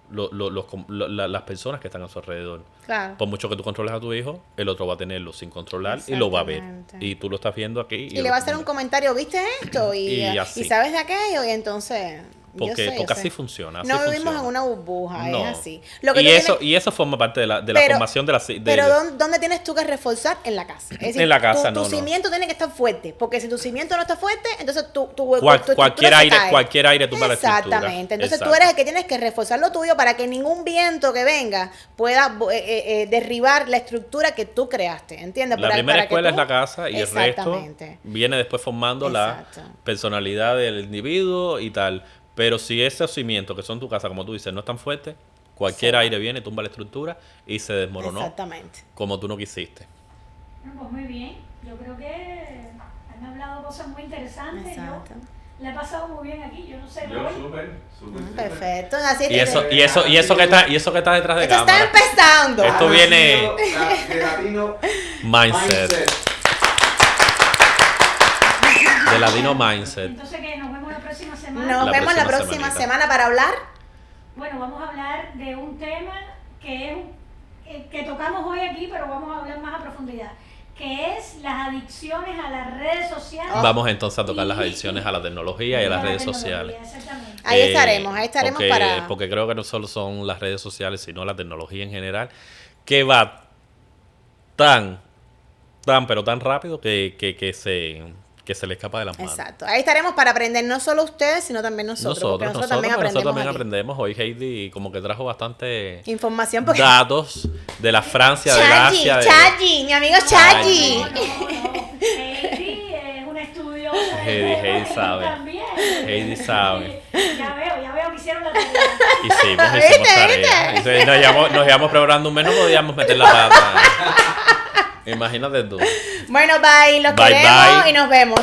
las personas que están a su alrededor. Claro. Por mucho que tú controles a tu hijo, el otro va a tenerlo sin controlar y lo va a ver. Exactamente. Y tú lo estás viendo aquí. Y le va a hacer un comentario, ¿viste esto? Y así. Y sabes de aquello, y entonces... Porque yo sé. así funciona. Así No vivimos funciona. en una burbuja, No. es así. Lo que y, tú eso, tienes- y eso forma parte de la Pero- formación de la... Pero ¿dónde tienes tú que reforzar? En la casa. Es decir, En la casa, tu no. cimiento tiene que estar fuerte, porque si tu cimiento no está fuerte, entonces tu Cualquier aire tumba la estructura. Exactamente. Entonces tú Exacto. eres el que tienes que reforzar lo tuyo para que ningún viento que venga pueda derribar la estructura que tú creaste, ¿entiendes? La primera escuela es la casa y el resto Exactamente. viene después formando la Exacto. personalidad del individuo y tal. Pero si esos cimientos que son tu casa, como tú dices, no están fuertes, cualquier aire viene, tumba la estructura y se desmoronó Exactamente. como tú no quisiste. Bueno, pues muy bien. Yo creo que han hablado cosas muy interesantes. Exacto. Yo la he pasado muy bien aquí. Yo no sé Yo hoy. súper. Perfecto. Así Y eso que está detrás de Esto está cámara. empezando. Esto viene De Latino Mindset. De Latino Mindset. Entonces, que nos vemos la próxima semana. Nos La vemos la próxima próxima semanita. semana para hablar. Bueno, vamos a hablar de un tema que es que tocamos hoy aquí, pero vamos a hablar más a profundidad, que es las adicciones a las redes sociales. Vamos entonces a tocar las adicciones a la tecnología y a las redes sociales. Exactamente. Ahí estaremos porque creo que no solo son las redes sociales, sino la tecnología en general, que va pero tan rápido que se le escapa de las manos. Exacto. Ahí estaremos para aprender no solo ustedes, sino también nosotros. Porque nosotros también aprendemos. Hoy Heidi como que trajo bastante Información porque... datos de la Francia, del Asia. Chachi, mi amigo Chachi. No. Heidi es una estudiosa. Heidi sabe. También. Heidi sabe. Ya veo que hicieron la tarea. Hicimos ¿Viste? tarea. Entonces, nos íbamos preparando un mes, no podíamos meter la pata. Imagínate tú. Bueno, bye. Los Bye, queremos bye. y nos vemos.